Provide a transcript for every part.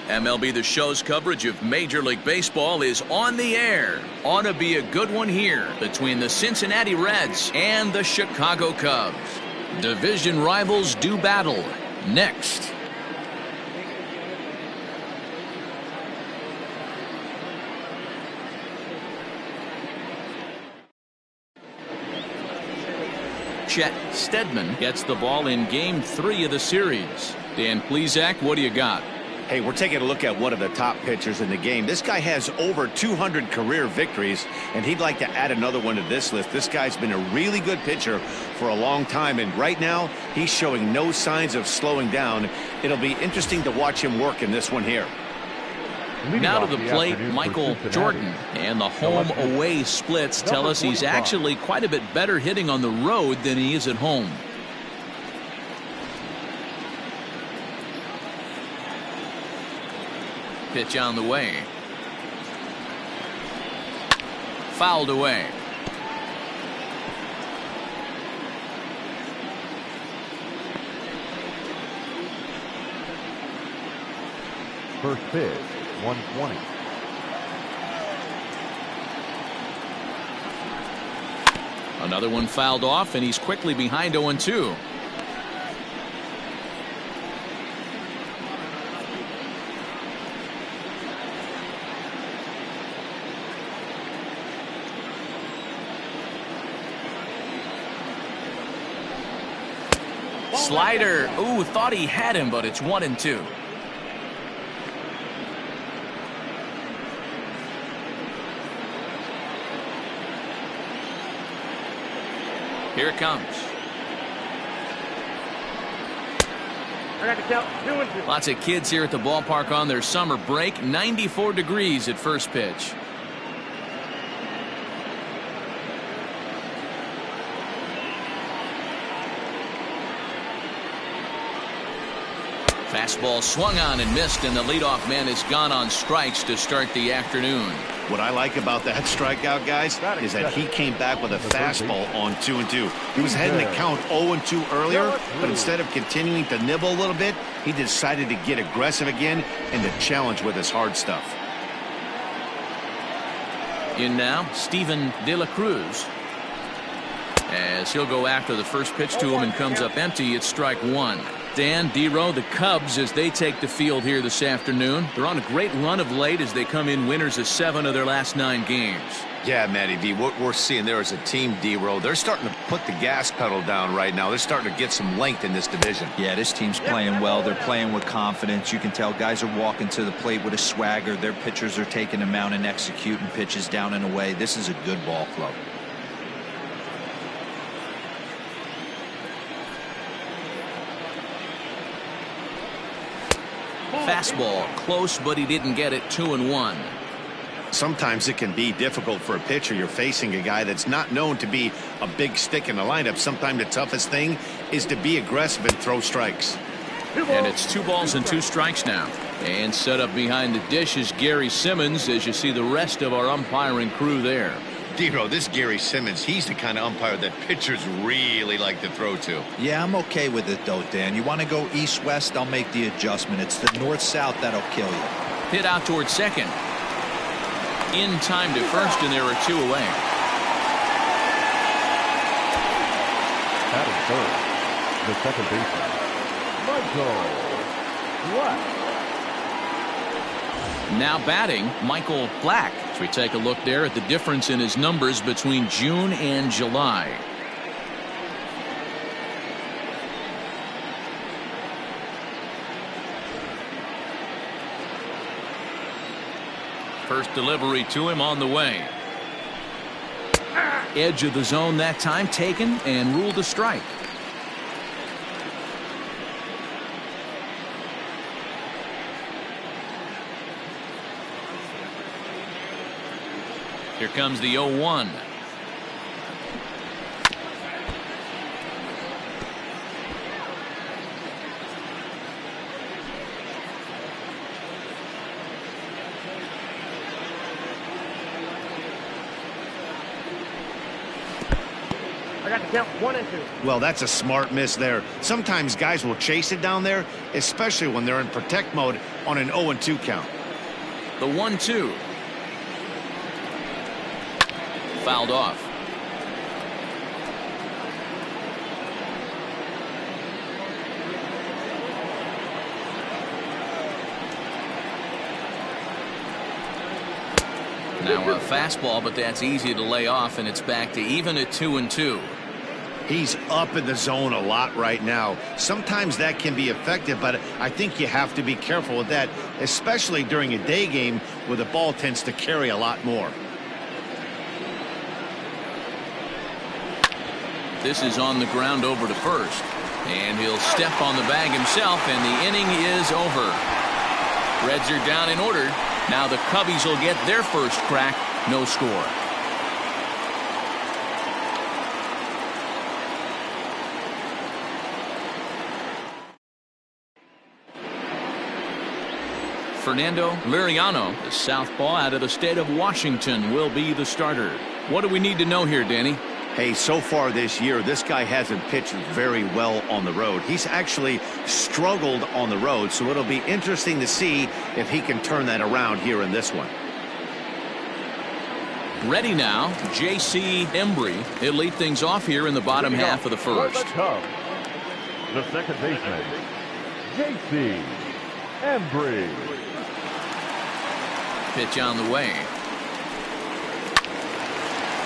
MLB The Show's coverage of Major League Baseball is on the air. Ought to be a good one here between the Cincinnati Reds and the Chicago Cubs. Division rivals do battle. Next. Chet Steadman gets the ball in Game 3 of the series. Dan Plesac, what do you got? Hey, we're taking a look at one of the top pitchers in the game. This guy has over 200 career victories, and he'd like to add another one to this list. This guy's been a really good pitcher for a long time, and right now he's showing no signs of slowing down. It'll be interesting to watch him work in this one here. Now to the plate, Michael Jordan. And the home-away splits tell us he's actually quite a bit better hitting on the road than he is at home. Pitch on the way. Fouled away. First pitch, 120. Another one fouled off, and he's quickly behind 0-2. Slider. Ooh, thought he had him, but it's 1-2. Here it comes. I got to count 2-2. Lots of kids here at the ballpark on their summer break. 94 degrees at first pitch. Fastball swung on and missed, and the leadoff man is gone on strikes to start the afternoon. What I like about that strikeout, guys, is that he came back with a fastball on 2-2. He was heading to count 0-2 earlier, but instead of continuing to nibble a little bit, he decided to get aggressive again and to challenge with his hard stuff. In now, Steven De La Cruz. As he'll go after the first pitch to him and comes up empty, it's strike one. Dan, D-Row, the Cubs, as they take the field here this afternoon. They're on a great run of late as they come in winners of 7 of their last 9 games. Yeah, Matty V, what we're seeing there is a team, D-Row. They're starting to put the gas pedal down right now. They're starting to get some length in this division. Yeah, this team's playing well. They're playing with confidence. You can tell guys are walking to the plate with a swagger. Their pitchers are taking them out and executing pitches down and away. This is a good ball club. Fastball close, but he didn't get it. 2-1. Sometimes it can be difficult for a pitcher. You're facing a guy that's not known to be a big stick in the lineup. Sometimes the toughest thing is to be aggressive and throw strikes. And it's 2 balls and 2 strikes now. And set up behind the dish is Gary Simmons, as you see the rest of our umpiring crew there. D-Row, this Gary Simmons, he's the kind of umpire that pitchers really like to throw to. Yeah, I'm okay with it, though, Dan. You want to go east-west, I'll make the adjustment. It's the north-south that'll kill you. Hit out towards second. In time to first, and there are 2 away. Batting third, the second baseman, Michael Black. Now batting, Michael Black. As we take a look there at the difference in his numbers between June and July. First delivery to him on the way. Edge of the zone that time taken and ruled a strike. Here comes the 0-1. I got the count 1 and 2. Well, that's a smart miss there. Sometimes guys will chase it down there, especially when they're in protect mode on an 0-2 count. The 1-2. Fouled off. Now a fastball, but that's easy to lay off, and it's back to even at 2-2. He's up in the zone a lot right now. Sometimes that can be effective, but I think you have to be careful with that, especially during a day game where the ball tends to carry a lot more. This is on the ground over to first, and he'll step on the bag himself, and the inning is over. Reds are down in order. Now the Cubbies will get their first crack. No score. Fernando Liriano, the southpaw out of the state of Washington, will be the starter. What do we need to know here, Danny? Hey, so far this year, this guy hasn't pitched very well on the road. He's actually struggled on the road, so it'll be interesting to see if he can turn that around here in this one. Ready now, J.C. Embry. He'll lead things off here in the bottom half of the first. The second baseman, J.C. Embry. Pitch on the way.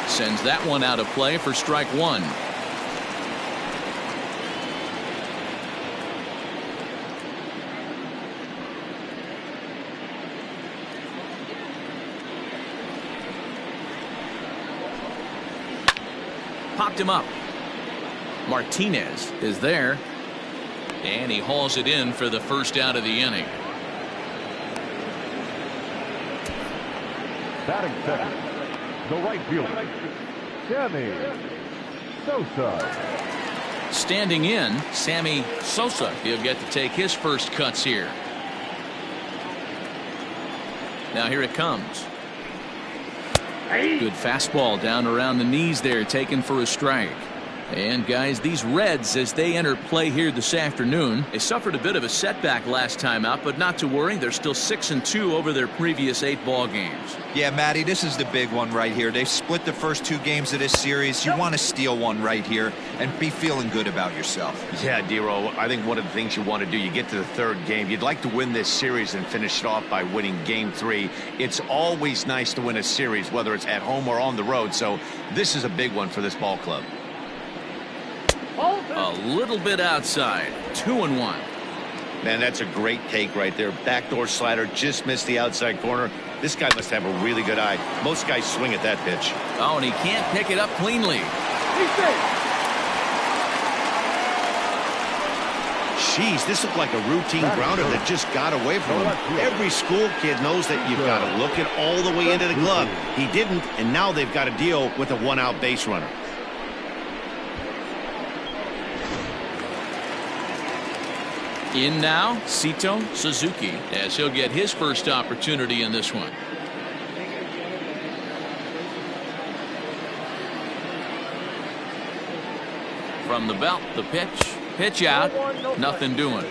Sends that one out of play for strike one. Popped him up. Martinez is there, and he hauls it in for the first out of the inning. Batting second, the right fielder, Sammy Sosa. Standing in, Sammy Sosa. He'll get to take his first cuts here. Now here it comes. Good fastball down around the knees there, taken for a strike. And guys, these Reds, as they enter play here this afternoon, they suffered a bit of a setback last time out, but not to worry. They're still 6-2 over their previous 8 ball games. Yeah, Matty, this is the big one right here. They've split the first 2 games of this series. You want to steal one right here and be feeling good about yourself. Yeah, Dero, I think one of the things you want to do, you get to the 3rd game, you'd like to win this series and finish it off by winning game 3. It's always nice to win a series, whether it's at home or on the road, so this is a big one for this ball club. A little bit outside. 2-1. Man, that's a great take right there. Backdoor slider, just missed the outside corner. This guy must have a really good eye. Most guys swing at that pitch. Oh, and he can't pick it up cleanly. Jeez, this looked like a routine grounder that just got away from him. Every school kid knows that you've got to look it all the way into the glove. He didn't, and now they've got to deal with a 1-out base runner. In now, Sito Suzuki, as he'll get his first opportunity in this one. From the belt, the pitch out, nothing doing.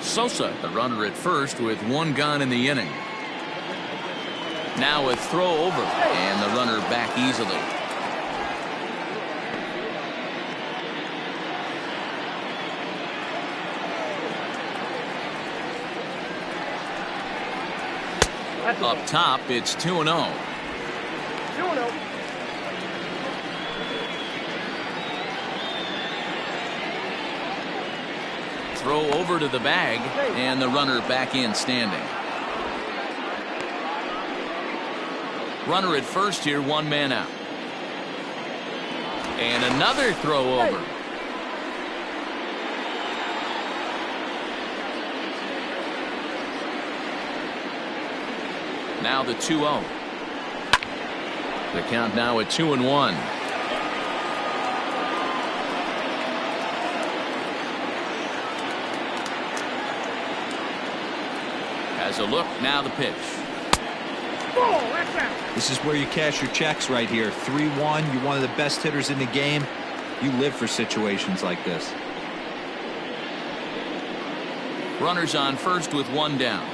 Sosa, the runner at first with 1 gone in the inning. Now a throw over, and the runner back easily. Up top, it's 2-0. 2-0. Throw over to the bag, and the runner back in standing. Runner at first here, 1 man out. And another throw over. Now the 2-0. The count now at 2-1. Has a look, now the pitch. This is where you cash your checks right here. 3-1, you're one of the best hitters in the game. You live for situations like this. Runners on first with one down.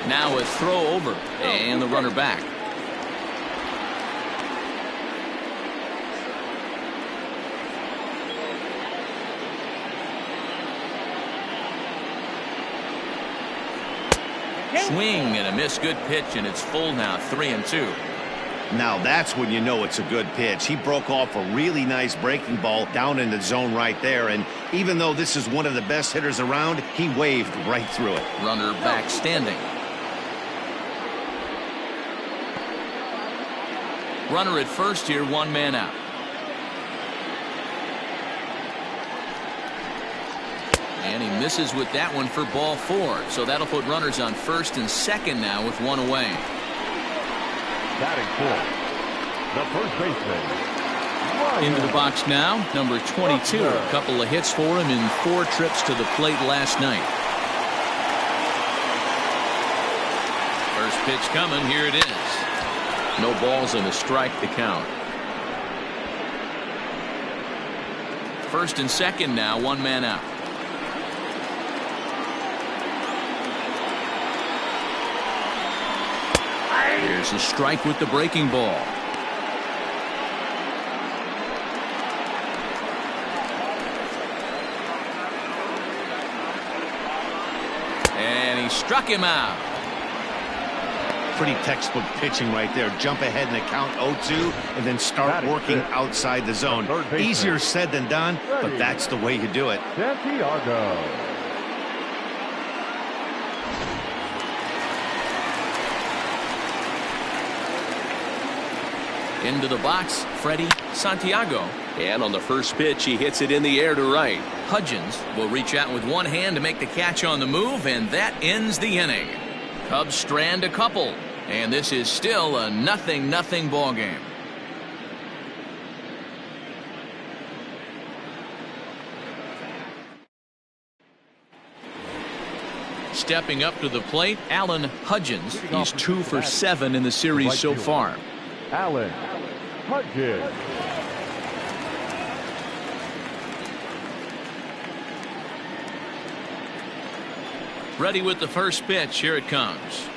Now a throw over and the runner back. Swing and a miss. Good pitch, and it's full now. 3-2. Now that's when you know it's a good pitch. He broke off a really nice breaking ball down in the zone right there, and even though this is one of the best hitters around, he waved right through it. Runner back standing. Runner at first here, one man out. And he misses with that one for ball 4. So that'll put runners on first and second now with one away. Batting fourth, the first baseman. Into the box now, number 22. A couple of hits for him in 4 trips to the plate last night. First pitch coming, here it is. No balls and a strike to count. First and second now, one man out. Here's a strike with the breaking ball. And he struck him out. Pretty textbook pitching right there. Jump ahead in the count 0-2 and then start working outside the zone. Easier said than done, but that's the way you do it. Santiago. Into the box, Freddie Santiago. And on the first pitch, he hits it in the air to right. Hudgens will reach out with one hand to make the catch on the move, and that ends the inning. Cubs strand a couple, and this is still a 0-0 ball game. Stepping up to the plate, Alan Hudgens. He's 2 for 7 in the series so far. Alan Hudgens. Ready with the first pitch. Here it comes.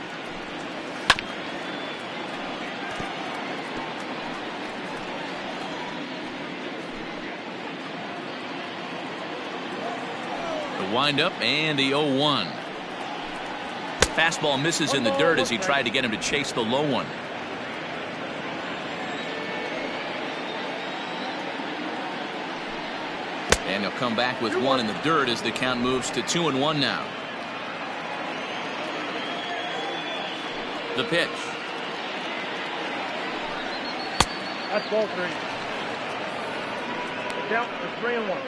The windup and the 0-1. Fastball misses in the dirt as he tried to get him to chase the low one. And he'll come back with one in the dirt as the count moves to 2-1 now. The pitch. That's ball 3. The count is 3-1.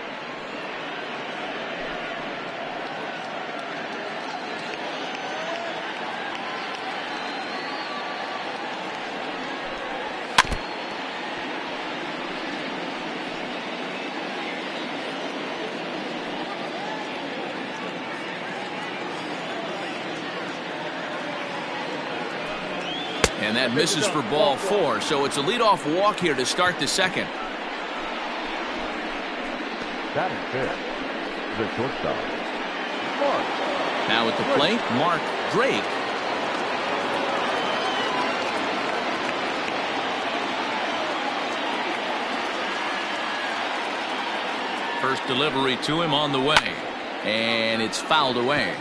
And that misses for ball 4, so it's a leadoff walk here to start the second. Batting fifth, the shortstop, Mark. Now at the plate, Mark Drake. First delivery to him on the way, and it's fouled away.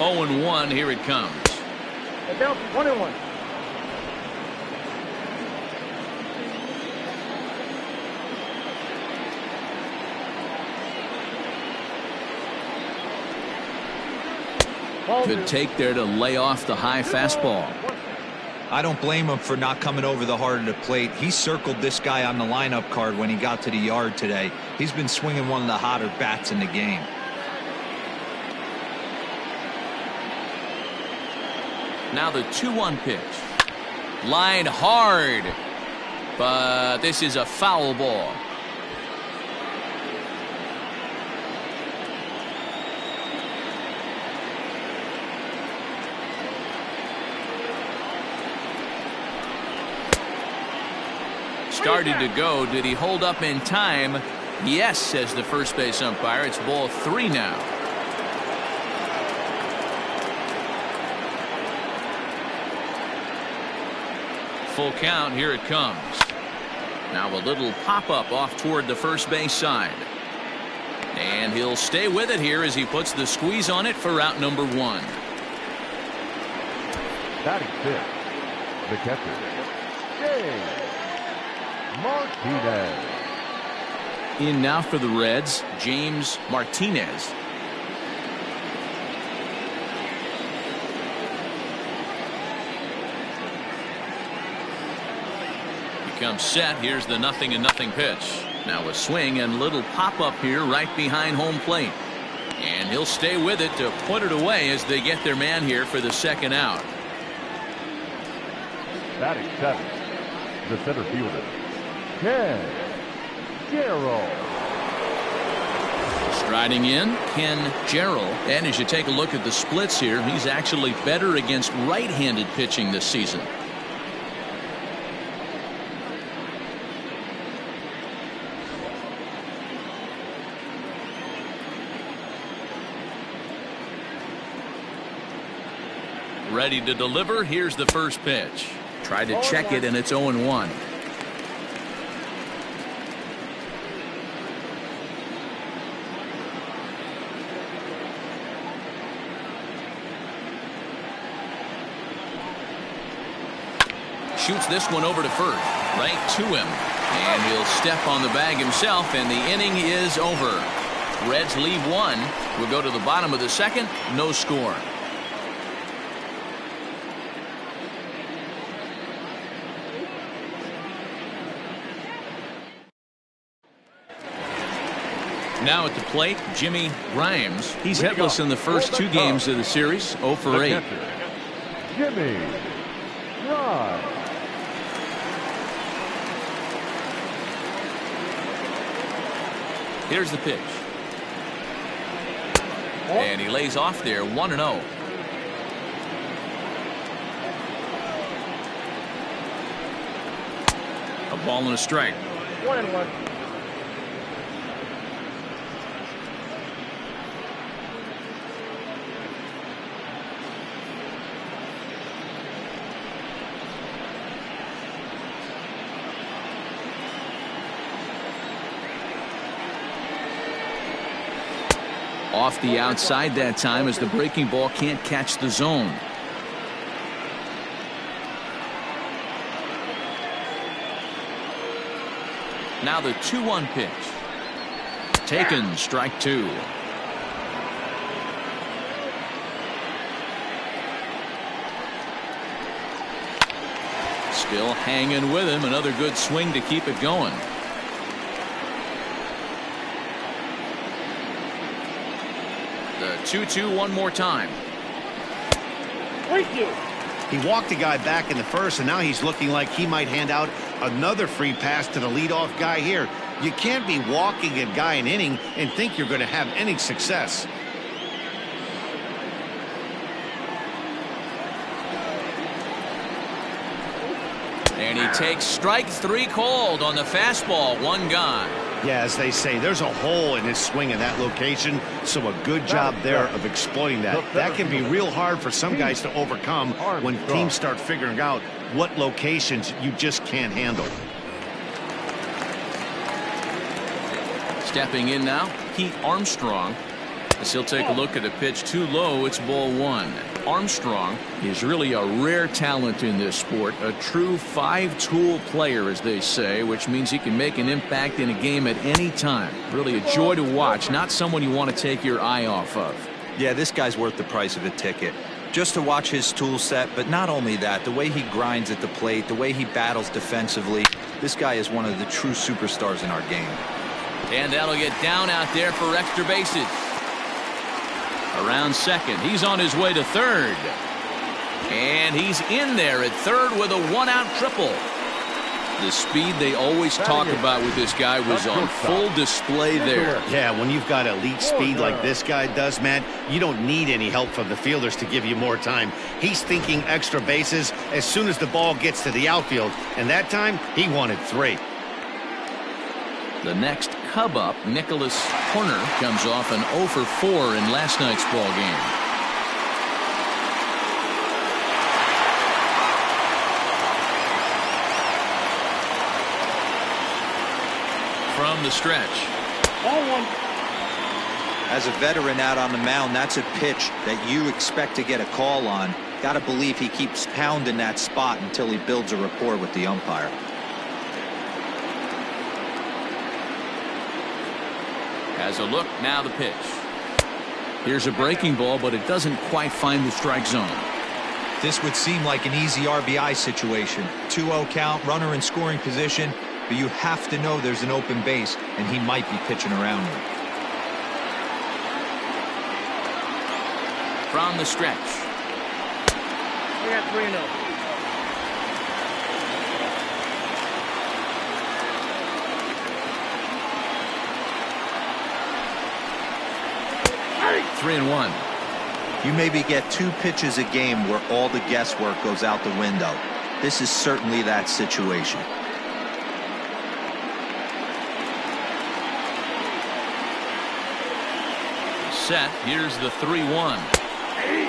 Oh, and 1, here it comes. Down 1-1. Good take there to lay off the high fastball. I don't blame him for not coming over the heart of the plate. He circled this guy on the lineup card when he got to the yard today. He's been swinging one of the hotter bats in the game. Now the 2-1 pitch. Line hard. But this is a foul ball. Started to go. Did he hold up in time? Yes, says the first base umpire. It's ball 3 now. Full count. Here it comes. Now a little pop-up off toward the first base side. And he'll stay with it here as he puts the squeeze on it for out number 1. Batting fifth, the catcher, James Martinez. In now for the Reds, James Martinez. Becomes set. Here's the 0-0 pitch. Now a swing and little pop-up here right behind home plate. And he'll stay with it to put it away as they get their man here for the second out. Batting seventh, the center fielder, Ken Gerald. Striding in, Ken Gerald. And as you take a look at the splits here, he's actually better against right-handed pitching this season. Ready to deliver. Here's the first pitch. Tried to check it, and it's 0-1. Shoots this one over to first, right to him, and he'll step on the bag himself, and the inning is over. Reds leave 1. We'll go to the bottom of the second. No score. Now at the plate, Jimmy Grimes. He's hitless in the first 2 games of the series, 0 for 8. Jimmy Grimes. Here's the pitch. And he lays off there, 1-0. A ball and a strike. 1-1. Off the outside that time as the breaking ball can't catch the zone. Now the 2-1 pitch. Taken, strike 2. Still hanging with him. Another good swing to keep it going. The 2-2 one more time. Thank you. He walked the guy back in the first, and now he's looking like he might hand out another free pass to the leadoff guy here. You can't be walking a guy an inning and think you're going to have any success. And he takes strike 3 called on the fastball. 1 gone. Yeah, as they say, there's a hole in his swing in that location, so a good job there of exploiting that. That can be real hard for some guys to overcome when teams start figuring out what locations you just can't handle. Stepping in now, Pete Armstrong. As he'll take a look at a pitch too low, it's ball 1. Armstrong is really a rare talent in this sport, a true 5-tool player, as they say, which means he can make an impact in a game at any time. Really a joy to watch, not someone you want to take your eye off of. Yeah, this guy's worth the price of a ticket. Just to watch his tool set, but not only that, the way he grinds at the plate, the way he battles defensively, this guy is one of the true superstars in our game. And that'll get down out there for extra bases. Around second. He's on his way to third. And he's in there at third with a one-out triple. The speed they always talk about with this guy was on full display there. Yeah, when you've got elite speed like this guy does, Matt, you don't need any help from the fielders to give you more time. He's thinking extra bases as soon as the ball gets to the outfield, and that time he wanted 3. The next Cub up, Nicholas Horner, comes off an 0 for 4 in last night's ball game. From the stretch. Ball 1. As a veteran out on the mound, that's a pitch that you expect to get a call on. Got to believe he keeps pounding that spot until he builds a rapport with the umpire. Has a look, now the pitch. Here's a breaking ball, but it doesn't quite find the strike zone. This would seem like an easy RBI situation. 2-0 count, runner in scoring position, but you have to know there's an open base, and he might be pitching around him. From the stretch. We got 3-0. Hey. 3-1. You maybe get 2 pitches a game where all the guesswork goes out the window. This is certainly that situation. Set. Here's the 3-1.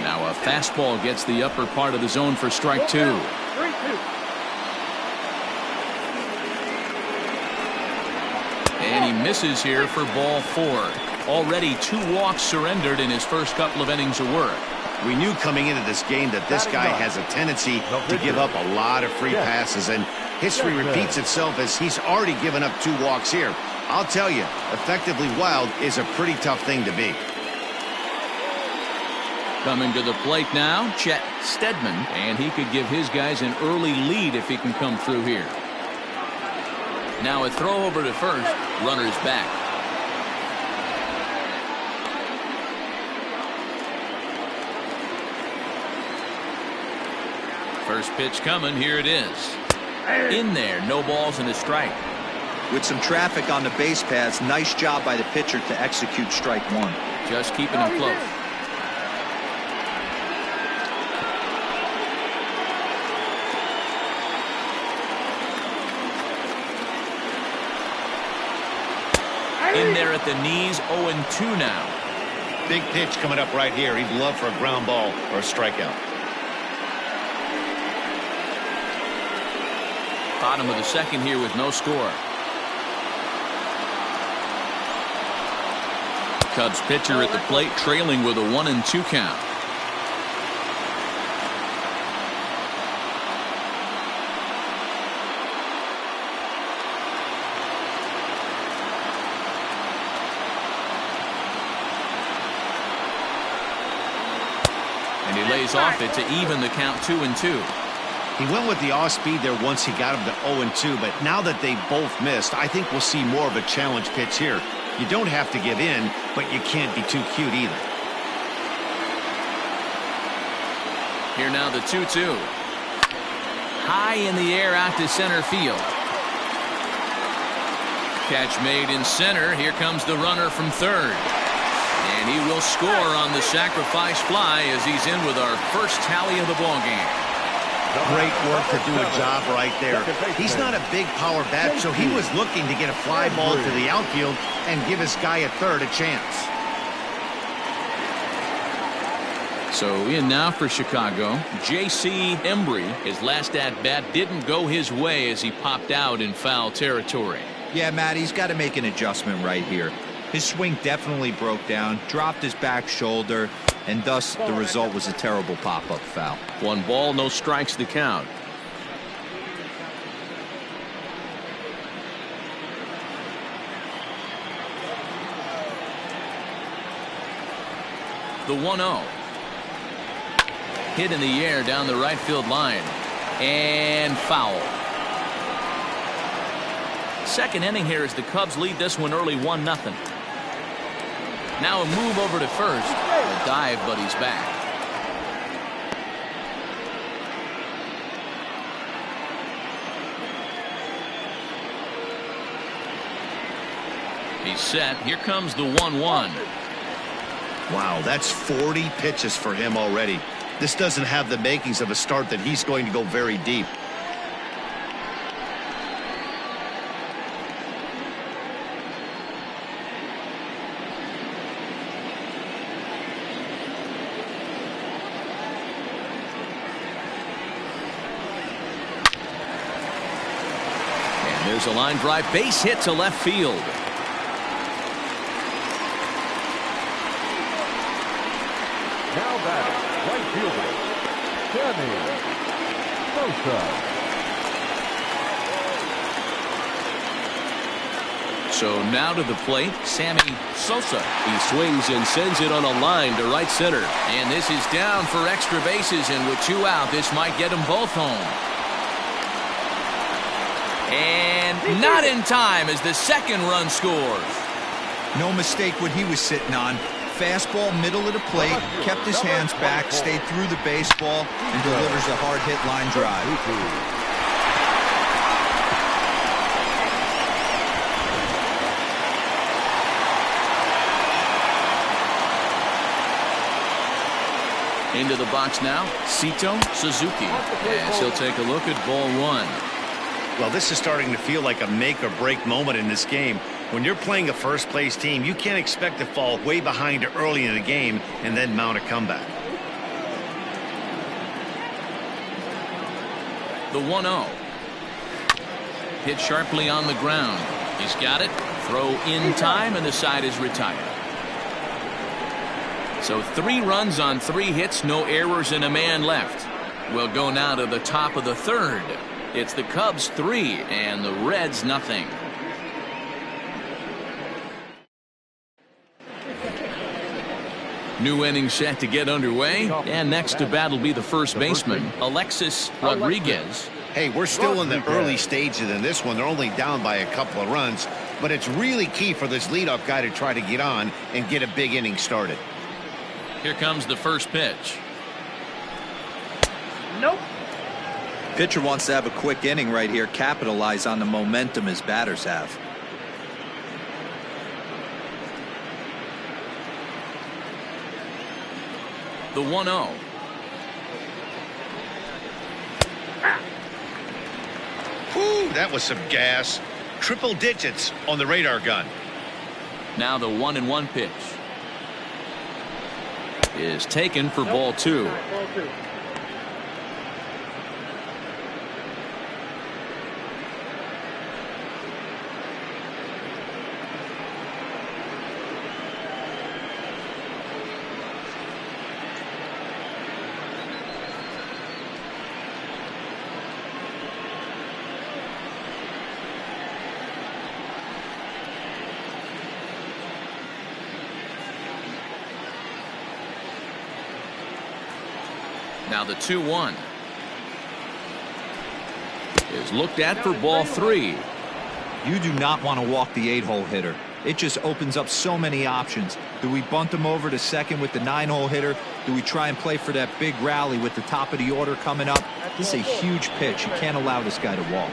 Now a fastball gets the upper part of the zone for strike 2. 3-2. And he misses here for ball 4. Already 2 walks surrendered in his first couple of innings of work. We knew coming into this game that this guy has a tendency to give up a lot of free passes, and history repeats itself as he's already given up 2 walks here. I'll tell you, effectively wild is a pretty tough thing to be. Coming to the plate now, Chet Steadman, and he could give his guys an early lead if he can come through here. Now a throw over to first, runner's back. First pitch coming, here it is. In there, no balls and a strike. With some traffic on the base paths, nice job by the pitcher to execute strike 1. Just keeping him close. In there at the knees, 0-2 now. Big pitch coming up right here. He'd love for a ground ball or a strikeout. Bottom of the second here with no score. Cubs pitcher at the plate trailing with a 1-2 count. And he lays off it to even the count 2-2. He went with the off speed there once he got him to 0-2, but now that they both missed, I think we'll see more of a challenge pitch here. You don't have to give in, but you can't be too cute either. Here now the 2-2. High in the air out to center field. Catch made in center. Here comes the runner from third. And he will score on the sacrifice fly as he's in with our first tally of the ballgame. Great work to do a job right there. He's not a big power bat, so he was looking to get a fly ball to the outfield and give his guy at third a chance. So in now for Chicago, J.C. Embry. His last at-bat didn't go his way as he popped out in foul territory. Yeah, Matt, he's got to make an adjustment right here. His swing definitely broke down, dropped his back shoulder, and thus the result was a terrible pop-up foul. 1 ball, no strikes to count. The 1-0. Hit in the air down the right field line. And foul. Second inning here as the Cubs lead this one early 1-0. Now a move over to first. A dive, but he's back. He's set. Here comes the 1-1. Wow, that's 40 pitches for him already. This doesn't have the makings of a start that he's going to go very deep. And there's a line drive base hit to left field. Now batting, right fielder, Sammy Sosa. So now to the plate, Sammy Sosa. He swings and sends it on a line to right center. And this is down for extra bases, and with 2 out, this might get them both home. And not in time as the second run scores. No mistake what he was sitting on. Fastball, middle of the plate, kept his hands back, stayed through the baseball, and delivers a hard hit line drive. Into the box now, Sito Suzuki, as he'll take a look at ball 1. Well, this is starting to feel like a make or break moment in this game. When you're playing a first place team, you can't expect to fall way behind early in the game and then mount a comeback. The 1-0. Hit sharply on the ground. He's got it. Throw in time, and the side is retired. So 3 runs on 3 hits, no errors, and a man left. We'll go now to the top of the 3rd. It's the Cubs 3 and the Reds nothing. New inning set to get underway, and next to bat will be the first baseman, Alexis Rodriguez. Hey, we're still in the early stages in this one. They're only down by a couple of runs, but it's really key for this leadoff guy to try to get on and get a big inning started. Here comes the first pitch. Nope. Pitcher wants to have a quick inning right here, capitalize on the momentum his batters have. The 1-0. Whew, that was some gas. Triple digits on the radar gun. Now the 1-1 pitch is taken for ball 2. Ball 2. Now the 2-1 is looked at for ball 3. You do not want to walk the 8-hole hitter. It just opens up so many options. Do we bunt him over to second with the 9-hole hitter? Do we try and play for that big rally with the top of the order coming up? This is a huge pitch. You can't allow this guy to walk.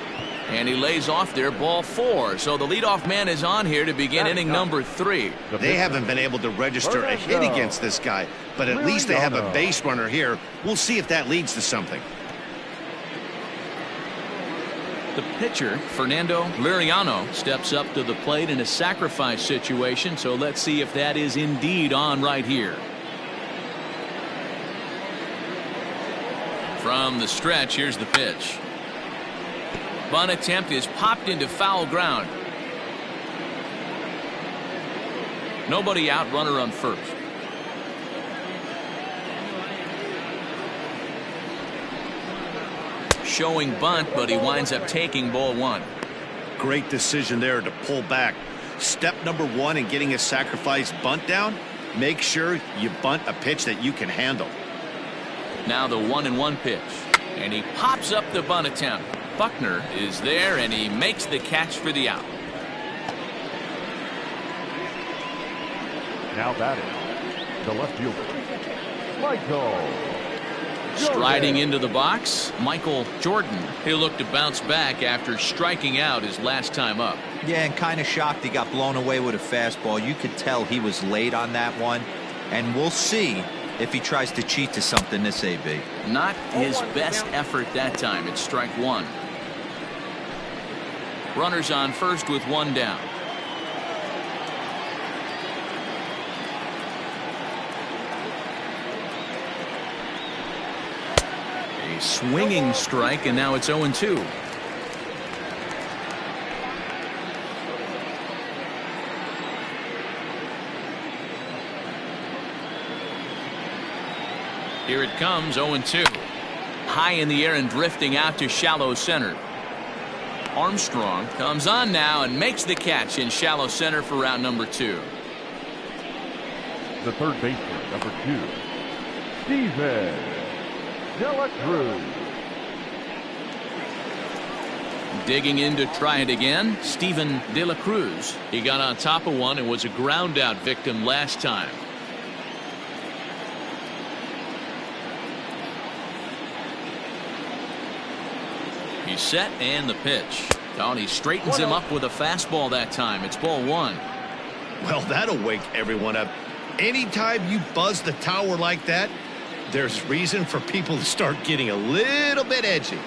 And he lays off there, ball 4. So the leadoff man is on here to begin inning number 3. They haven't been able to register a hit against this guy, but at least they have a base runner here. We'll see if that leads to something. The pitcher, Fernando Liriano, steps up to the plate in a sacrifice situation. So let's see if that is indeed on right here. From the stretch, here's the pitch. Bunt attempt is popped into foul ground. Nobody out, runner on first. Showing bunt, but he winds up taking ball 1. Great decision there to pull back. Step number 1 in getting a sacrifice bunt down, make sure you bunt a pitch that you can handle. Now the 1-1 pitch, and he pops up the bunt attempt. Buckner is there, and he makes the catch for the out. Now batting, the left fielder, Michael Striding into the box, Michael Jordan. He'll look to bounce back after striking out his last time up. Yeah, and kind of shocked he got blown away with a fastball. You could tell he was late on that one. And we'll see if he tries to cheat to something this AB. Not his best effort that time. It's strike one. Runners on first with one down. A swinging strike, and now it's 0-2. Here it comes, 0-2. High in the air and drifting out to shallow center. Armstrong comes on now and makes the catch in shallow center for round number 2. The third baseman, number 2, Steven De La Cruz. Digging in to try it again, Steven De La Cruz. He got on top of one and was a ground out victim last time. He's set and the pitch. Tony straightens him up with a fastball that time. It's ball one. Well, that'll wake everyone up. Anytime you buzz the tower like that, there's reason for people to start getting a little bit edgy.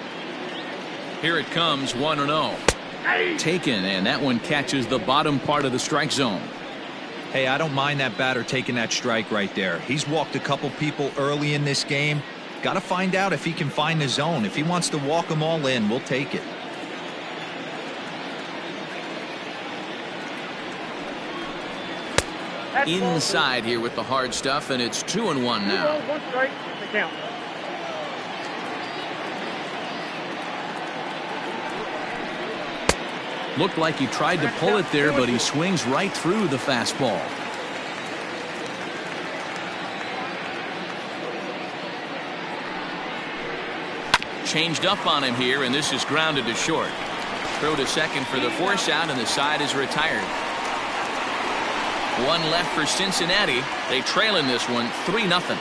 Here it comes, 1-0. Taken, and that one catches the bottom part of the strike zone. Hey, I don't mind that batter taking that strike right there. He's walked a couple people early in this game. Got to find out if he can find the zone. If he wants to walk them all in, we'll take it. Inside here with the hard stuff, and it's 2-1 now. 1 strike to count. Looked like he tried to pull it there, but he swings right through the fastball. Changed up on him here, and this is grounded to short. Throw to second for the force out, and the side is retired. One left for Cincinnati. They trail in this one 3-0.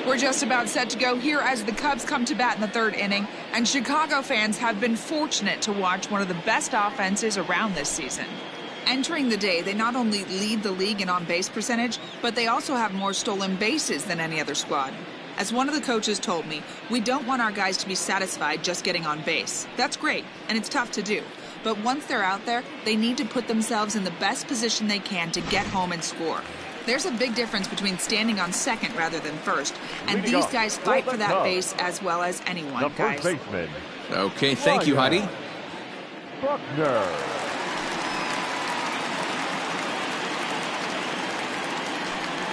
We're just about set to go here as the Cubs come to bat in the third inning, and Chicago fans have been fortunate to watch one of the best offenses around this season. Entering the day, they not only lead the league in on-base percentage, but they also have more stolen bases than any other squad. As one of the coaches told me, we don't want our guys to be satisfied just getting on base. That's great, and it's tough to do. But once they're out there, they need to put themselves in the best position they can to get home and score. There's a big difference between standing on second rather than first, and these guys fight for that base as well as anyone, the first guys. baseman. Okay, thank you, Heidi. Buckner.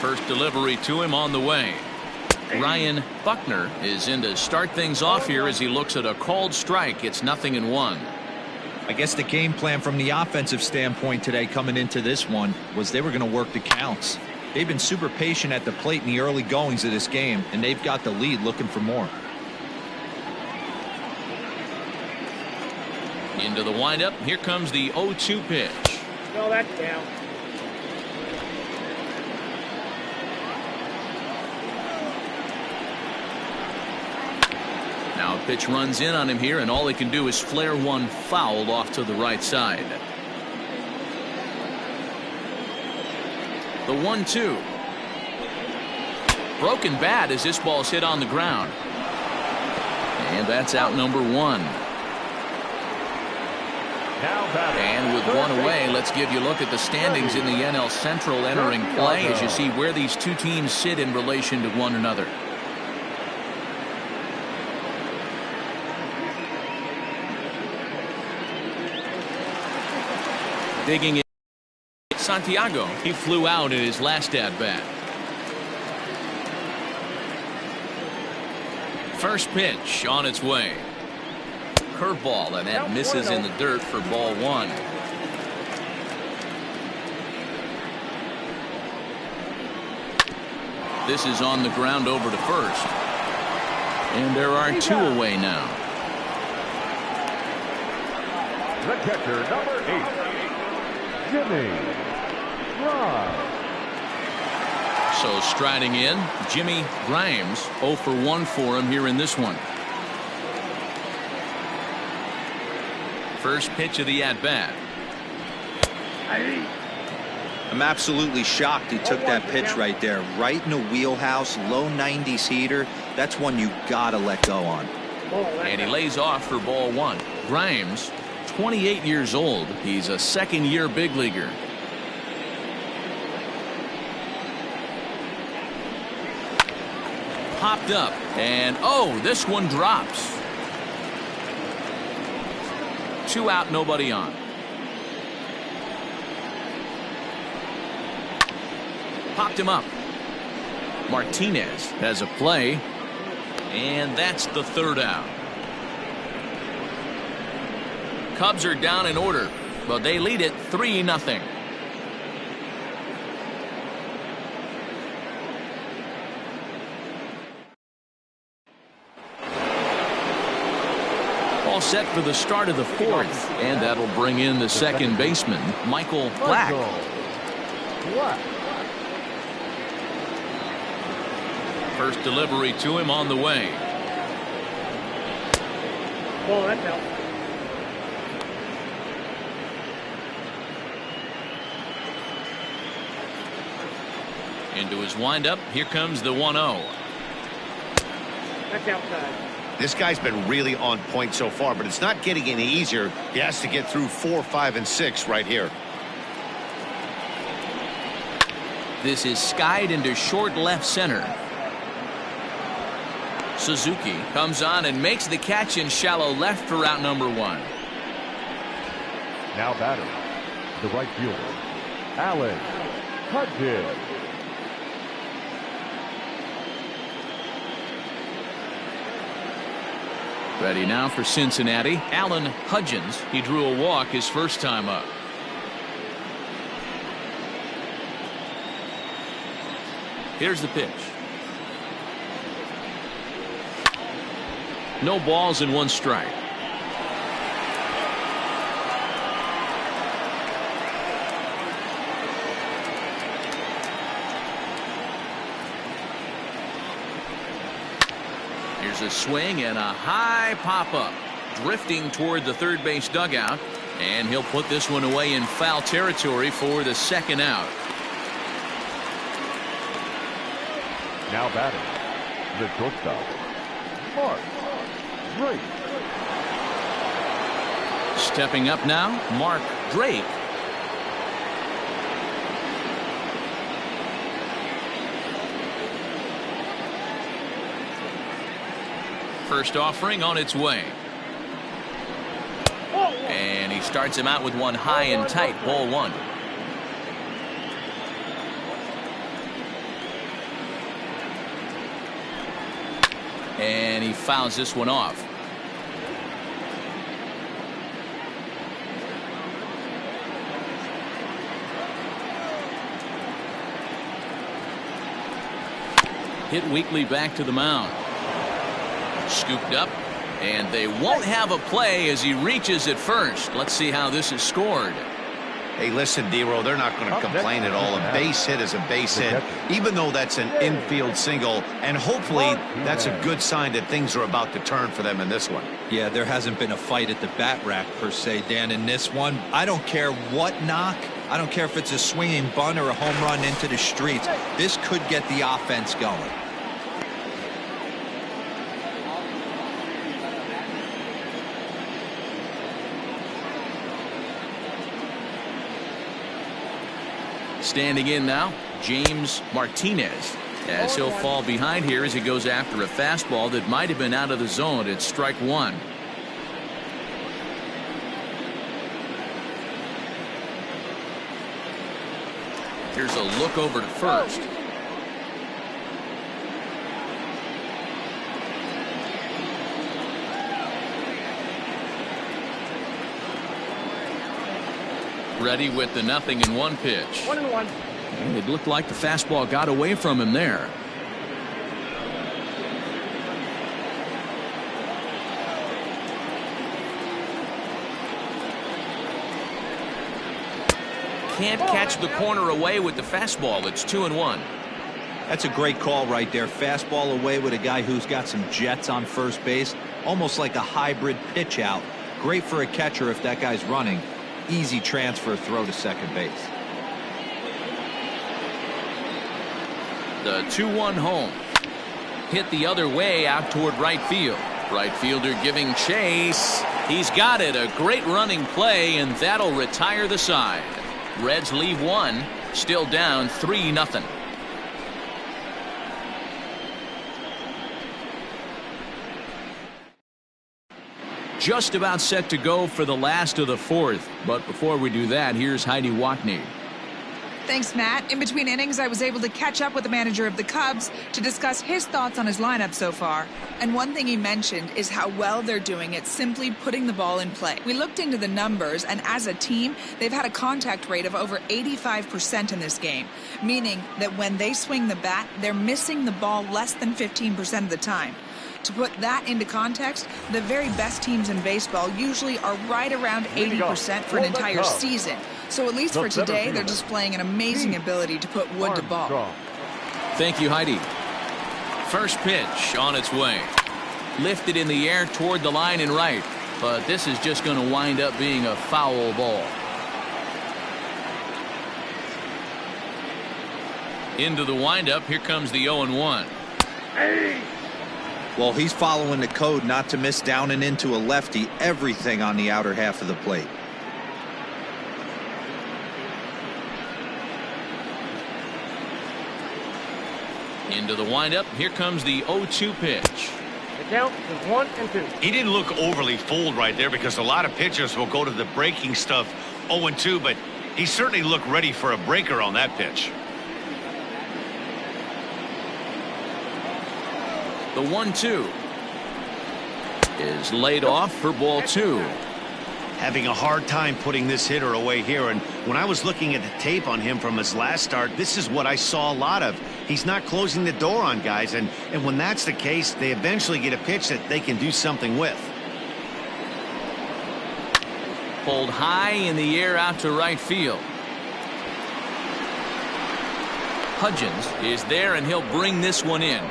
First delivery to him on the way. Ryan Buckner is in to start things off here as he looks at a called strike. It's 0-1. I guess the game plan from the offensive standpoint today coming into this one was they were going to work the counts. They've been super patient at the plate in the early goings of this game, and they've got the lead looking for more. Into the windup. Here comes the 0-2 pitch. No, that's down. Now a pitch runs in on him here, and all he can do is flare one foul off to the right side. The 1-2. Broken bat as this ball's hit on the ground. And that's out number 1. And with one away, let's give you a look at the standings in the NL Central entering play as you see where these two teams sit in relation to one another. Digging in, Santiago. He flew out in his last at-bat. First pitch on its way. Curveball, and that misses in the dirt for ball 1. This is on the ground over to first. And there are 2 away now. the catcher, number 8, Jimmy Grimes. So striding in, Jimmy Grimes, 0 for 1 for him here in this one. First pitch of the at-bat. I'm absolutely shocked he took that pitch right there. Right in the wheelhouse, low 90s heater. That's one you gotta let go on. And he lays off for ball 1. Grimes, 28 years old. He's a second-year big leaguer. Popped up, and oh, this one drops. 2 out, nobody on. Popped him up. Martinez has a play, and that's the 3rd out. Cubs are down in order, but they lead it 3-0. All set for the start of the 4th, and that'll bring in the second baseman, Michael Black. First delivery to him on the way. Oh, that's out. Into his windup. Here comes the 1-0. That's outside. This guy's been really on point so far, but it's not getting any easier. He has to get through 4, 5, and 6 right here. This is skied into short left center. Suzuki comes on and makes the catch in shallow left for out number 1. Now batter, the right fielder, Alan Hudgens. Ready now for Cincinnati. Alan Hudgens. He drew a walk his first time up. Here's the pitch. No balls and 1 strike. Here's a swing and a high pop-up. Drifting toward the third base dugout. And he'll put this one away in foul territory for the 2nd out. Now batting, the shortstop, Mark Drake. Stepping up now, Mark Drake. First offering on its way. And he starts him out with one high and tight, ball 1. And he fouls this one off. Hit weakly back to the mound. Scooped up, and they won't have a play as he reaches at first. Let's see how this is scored. Hey, listen, D-Row, they're not going to complain at all. A base hit is a base hit, even though that's an infield single, and hopefully that's a good sign that things are about to turn for them in this one. Yeah, there hasn't been a fight at the bat rack per se, Dan, in this one. I don't care what knock. I don't care if it's a swinging bunt or a home run into the streets. This could get the offense going. Standing in now, James Martinez, as he'll fall behind here as he goes after a fastball that might have been out of the zone. It's strike 1. Here's a look over to first. Ready with the 0-1 pitch. 1-1. And it looked like the fastball got away from him there. can't catch the corner away with the fastball. It's 2-1. That's a great call right there. Fastball away with a guy who's got some jets on first base. Almost like a hybrid pitch out. Great for a catcher if that guy's running. Easy transfer throw to second base. The 2-1 home. Hit the other way out toward right field. Right fielder giving chase. He's got it. A great running play, and that'll retire the side. Reds leave one. Still down 3-0. Just about set to go for the last of the fourth. But before we do that, here's Heidi Watney. Thanks, Matt. In between innings, I was able to catch up with the manager of the Cubs to discuss his thoughts on his lineup so far. And one thing he mentioned is how well they're doing at simply putting the ball in play. We looked into the numbers, and as a team, they've had a contact rate of over 85% in this game, meaning that when they swing the bat, they're missing the ball less than 15% of the time. To put that into context, the very best teams in baseball usually are right around 80% for an entire season. So at least for today, they're displaying an amazing ability to put wood to ball. Thank you, Heidi. First pitch on its way. Lifted in the air toward the line and right. But this is just going to wind up being a foul ball. Into the windup. Here comes the 0-1. Well, he's following the code not to miss down and into a lefty. Everything on the outer half of the plate. Into the windup. Here comes the 0-2 pitch. The count is 1-2. He didn't look overly fooled right there because a lot of pitchers will go to the breaking stuff 0-2, but he certainly looked ready for a breaker on that pitch. The 1-2 is laid off for ball 2. Having a hard time putting this hitter away here, and when I was looking at the tape on him from his last start, this is what I saw a lot of. He's not closing the door on guys, and when that's the case, they eventually get a pitch that they can do something with. Pulled high in the air out to right field. Hudgens is there, and he'll bring this one in.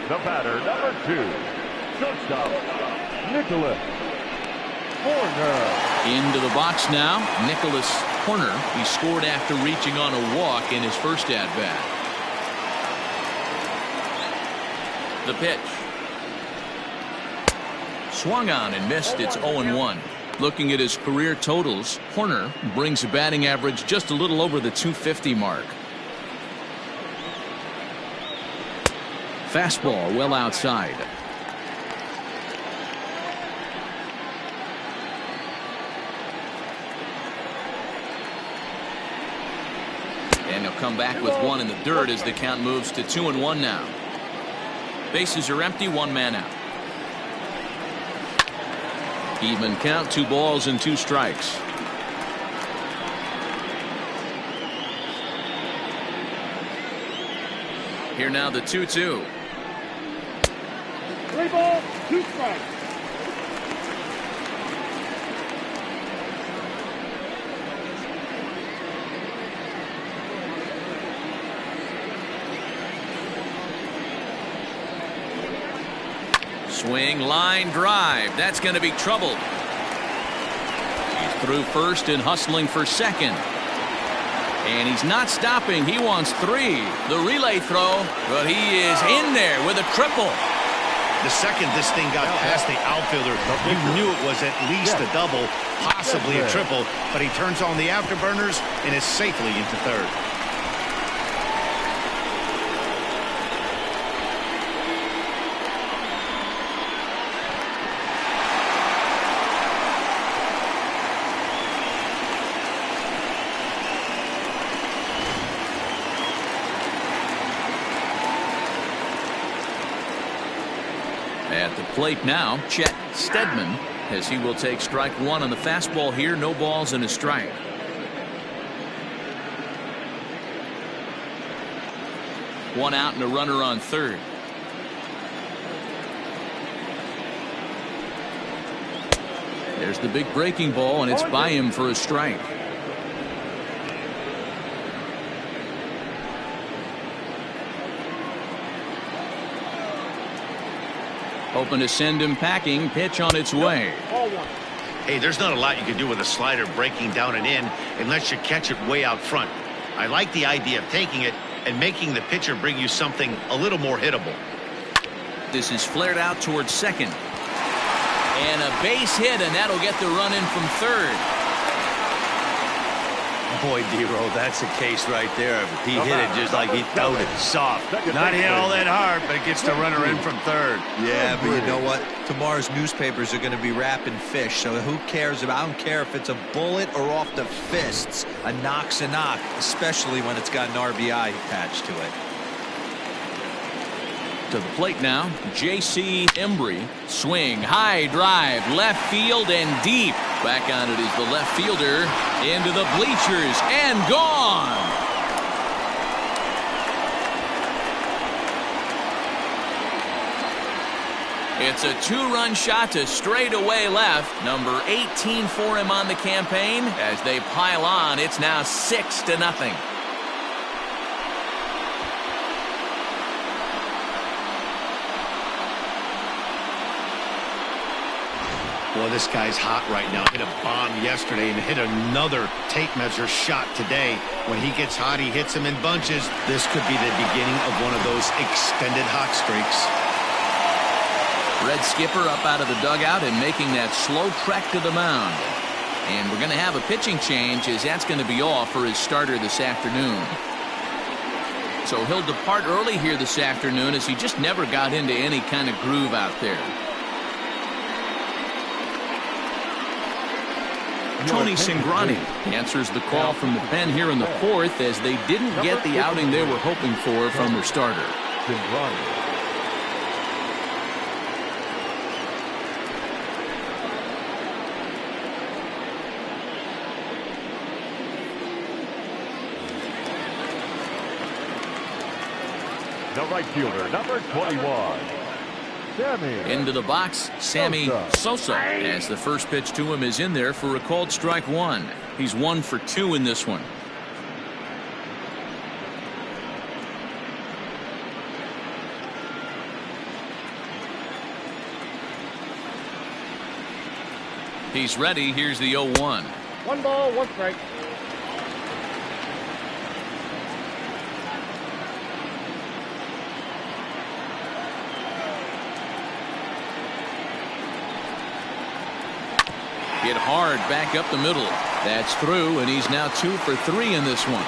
The batter, number 2, shortstop, Nicholas Horner. Into the box now, Nicholas Horner. He scored after reaching on a walk in his first at-bat. The pitch. Swung on and missed. It's 0-1. Looking at his career totals, Horner brings a batting average just a little over the .250 mark. Fastball well outside. And he'll come back with one in the dirt as the count moves to 2-1 now. Bases are empty, one man out. Even count, 2 balls and 2 strikes. Here now the 2-2. 3 balls, 2 strikes. Swing, line drive. That's going to be trouble. He's through first and hustling for second. And he's not stopping. He wants 3. The relay throw, but he is in there with a triple. The second this thing got past the outfielder, you knew it was at least a double, possibly a triple, but he turns on the afterburners and is safely into third. At the plate now, Chet Steadman, as he will take strike 1 on the fastball here. No balls and a strike. One out and a runner on third. There's the big breaking ball, and it's by him for a strike. Hoping to send him packing. Pitch on its way. Hey, there's not a lot you can do with a slider breaking down and in unless you catch it way out front. I like the idea of taking it and making the pitcher bring you something a little more hittable. This is flared out towards second. And a base hit, and that'll get the run in from third. Boy, D-Row, that's a case right there. He hit it just like he throwed it soft. Not hit all that hard, but it gets the runner in from third. Yeah, but you know what? Tomorrow's newspapers are going to be wrapping fish, so who cares about? I don't care if it's a bullet or off the fists. A knock's a knock, especially when it's got an RBI attached to it. To the plate now, J.C. Embry. Swing, high drive, left field and deep. Back on it is the left fielder. Into the bleachers and gone. It's a two-run shot to straightaway left. Number 18 for him on the campaign. As they pile on, it's now 6-0. Boy, this guy's hot right now. Hit a bomb yesterday and hit another tape measure shot today. When he gets hot, he hits them in bunches. This could be the beginning of one of those extended hot streaks. Red Skipper up out of the dugout and making that slow trek to the mound. And we're going to have a pitching change, as that's going to be off for his starter this afternoon. So he'll depart early here this afternoon, as he just never got into any kind of groove out there. Tony Cingrani answers the call from the pen here in the fourth, as they didn't get the outing they were hoping for from their starter. The right fielder, number 21. Into the box, Sammy Sosa, as the first pitch to him is in there for a called strike one. He's 1 for 2 in this one. He's ready. Here's the 0-1. 1 ball, 1 strike. Hit hard back up the middle. That's through, and he's now 2 for 3 in this one.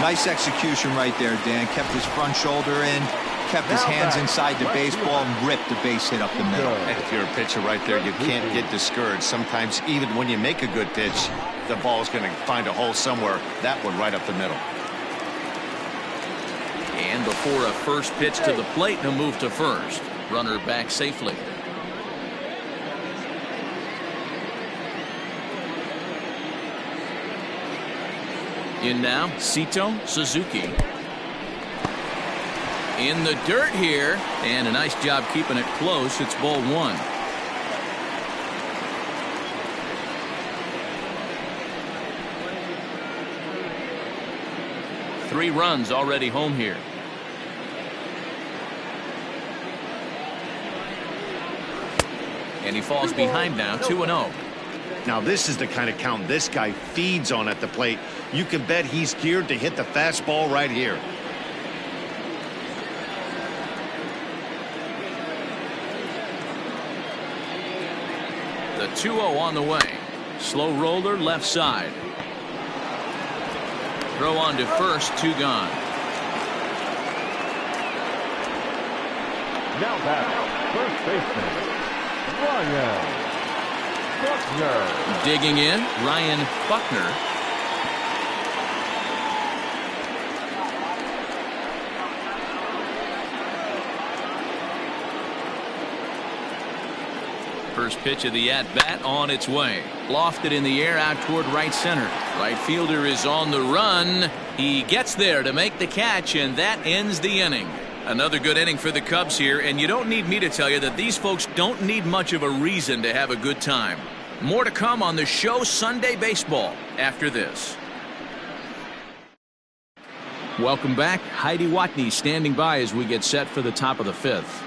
Nice execution right there, Dan. Kept his front shoulder in, kept his hands inside the baseball, and ripped the base hit up the middle. If you're a pitcher right there, you can't get discouraged. Sometimes even when you make a good pitch, the ball's going to find a hole somewhere. That one right up the middle. And before a first pitch to the plate, he'll move to first. Runner back safely. In now, Sito Suzuki. In the dirt here, and a nice job keeping it close. It's ball 1. Three runs already home here. And he falls behind now, 2-0. Now this is the kind of count this guy feeds on at the plate. You can bet he's geared to hit the fastball right here. The 2-0 on the way. Slow roller left side. Throw on to first, 2 gone. Now back, first baseman, Ryan Buckner. Digging in, Ryan Buckner. First pitch of the at-bat on its way. Lofted in the air out toward right center. Right fielder is on the run. He gets there to make the catch, and that ends the inning. Another good inning for the Cubs here, and you don't need me to tell you that these folks don't need much of a reason to have a good time. More to come on the show Sunday Baseball after this. Welcome back. Heidi Watney standing by as we get set for the top of the fifth.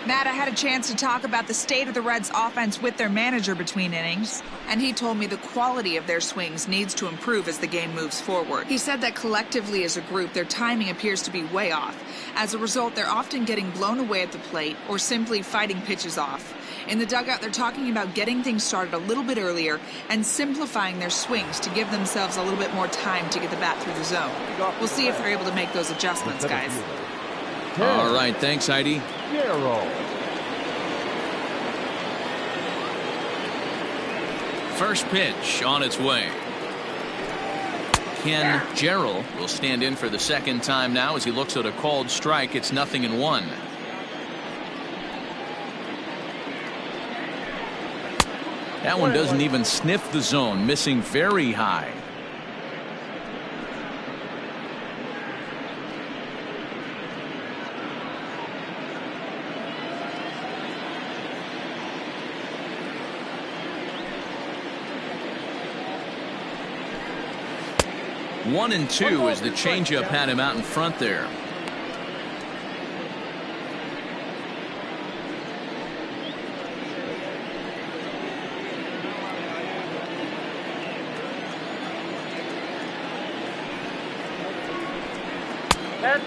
Matt, I had a chance to talk about the state of the Reds offense with their manager between innings, and he told me the quality of their swings needs to improve as the game moves forward. He said that collectively as a group, their timing appears to be way off. As a result, they're often getting blown away at the plate or simply fighting pitches off. In the dugout, they're talking about getting things started a little bit earlier and simplifying their swings to give themselves a little bit more time to get the bat through the zone. We'll see if they're able to make those adjustments, guys. All right, thanks, Heidi. First pitch on its way. Ken Gerald will stand in for the second time now as he looks at a called strike. It's 0-1. That one doesn't even sniff the zone, missing very high. One and two as the changeup had him out in front there.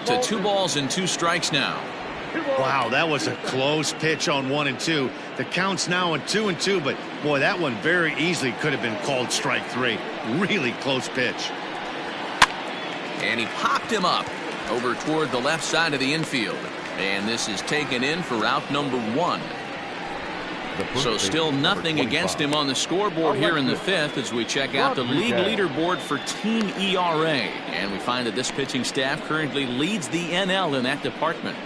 To 2 balls and 2 strikes now. Wow, that was a close pitch on 1 and 2. The count's now at 2 and 2, but boy, that one very easily could have been called strike 3. Really close pitch. And he popped him up over toward the left side of the infield. And this is taken in for out number 1. So still nothing against him on the scoreboard here in the fifth as we check out the league leaderboard for team ERA. And we find that this pitching staff currently leads the NL in that department.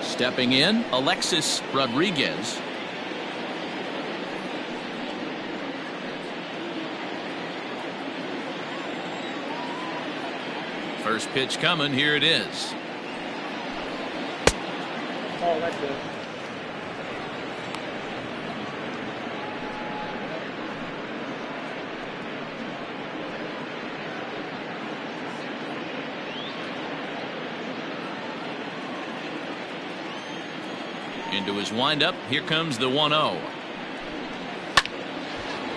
Stepping in, Alexis Rodriguez. First pitch coming. Here it is. Oh, that's good. Into his windup. Here comes the 1-0.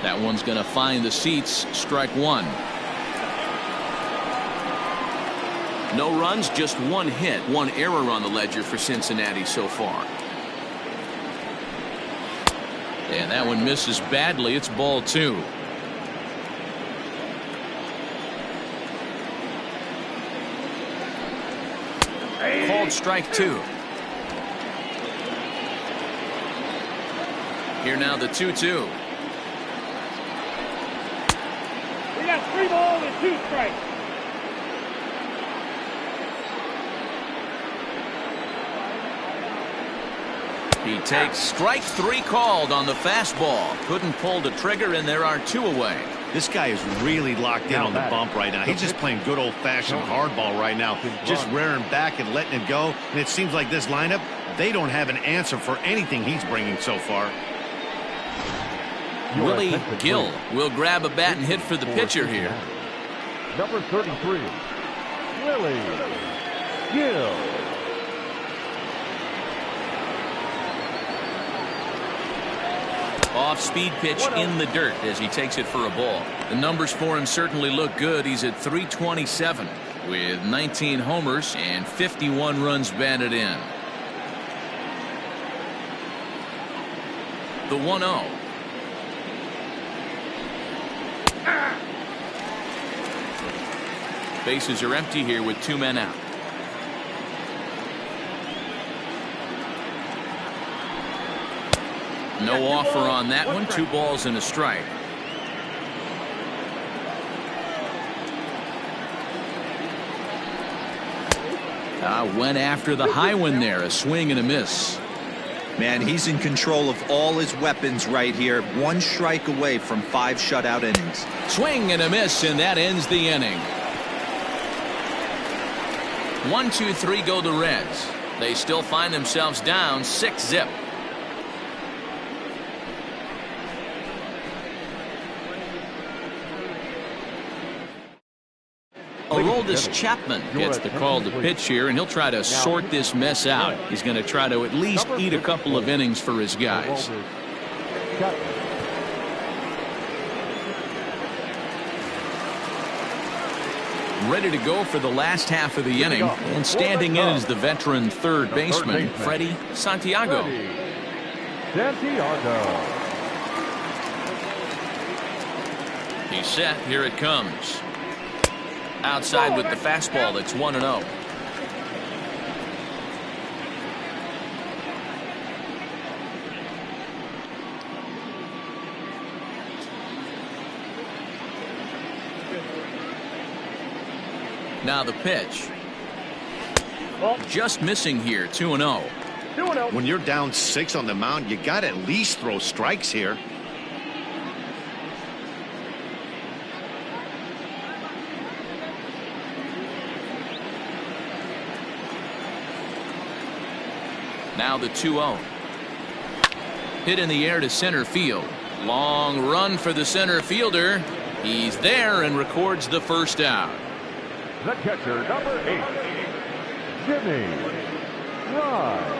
That one's going to find the seats. Strike 1. No runs, just 1 hit, 1 error on the ledger for Cincinnati so far. And that one misses badly. It's ball 2. Called strike 2. Here now the 2-2. We got 3 balls and 2 strikes. He takes strike 3 called on the fastball. Couldn't pull the trigger, and there are 2 away. This guy is really locked in on the bump right now. He's just playing good old-fashioned hardball right now, just rearing back and letting it go. And it seems like this lineup, they don't have an answer for anything he's bringing so far. Willie Gill will grab a bat and hit for the pitcher here. Number 33, Willie Gill. Off-speed pitch in the dirt as he takes it for a ball. The numbers for him certainly look good. He's at .327 with 19 homers and 51 runs batted in. The 1-0. Bases are empty here with 2 men out. No offer on that one. 2 balls and a strike. Went after the high one there. A swing and a miss. Man, he's in control of all his weapons right here. One strike away from 5 shutout innings. Swing and a miss, and that ends the inning. 1, 2, 3 go the Reds. They still find themselves down 6-zip. Aroldis Chapman gets the call to pitch here, and he'll try to sort this mess out. He's going to try to at least eat a couple of innings for his guys. Ready to go for the last half of the inning, and standing in is the veteran third baseman, Freddie Santiago. He's set. Here it comes. Outside with the fastball. That's 1-0. Now the pitch. Just missing here. 2-0. When you're down 6 on the mound, you got to at least throw strikes here. Now the 2-0. Hit in the air to center field. Long run for the center fielder. He's there and records the first out. The catcher, number 8, Jimmy Ryan.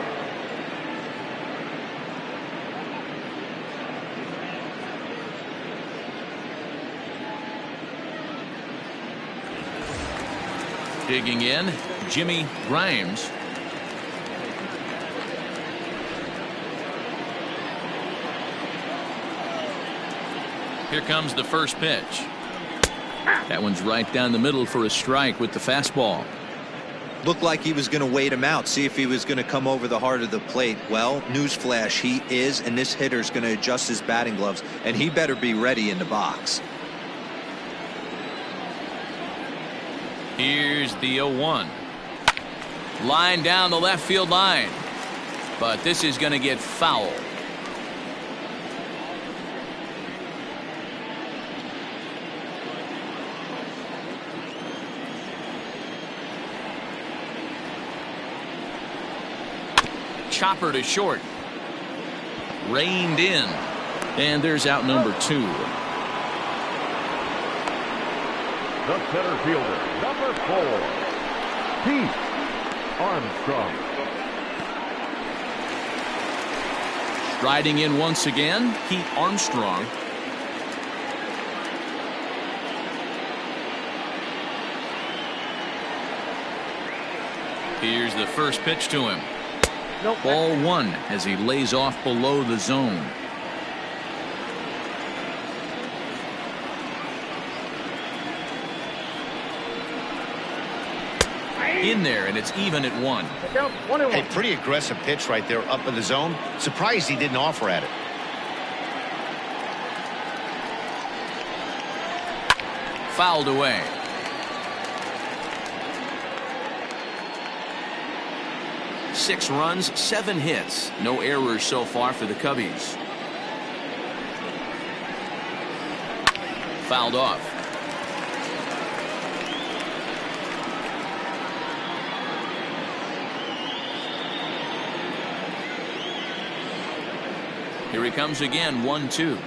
Digging in, Jimmy Grimes. Here comes the first pitch. That one's right down the middle for a strike with the fastball. Looked like he was going to wait him out, see if he was going to come over the heart of the plate. Well, newsflash, he is, and this hitter's going to adjust his batting gloves, and he better be ready in the box. Here's the 0-1. Line down the left field line. But this is going to get foul. Chopper to short. Reined in. And there's out number 2. The center fielder, number 4, Pete Armstrong. Striding in once again, Pete Armstrong. Here's the first pitch to him. Ball 1 as he lays off below the zone. In there, and it's even at 1. Hey, pretty aggressive pitch right there up in the zone. Surprised he didn't offer at it. Fouled away. Six runs, 7 hits. No errors so far for the Cubbies. Fouled off. Here he comes again, 1-2.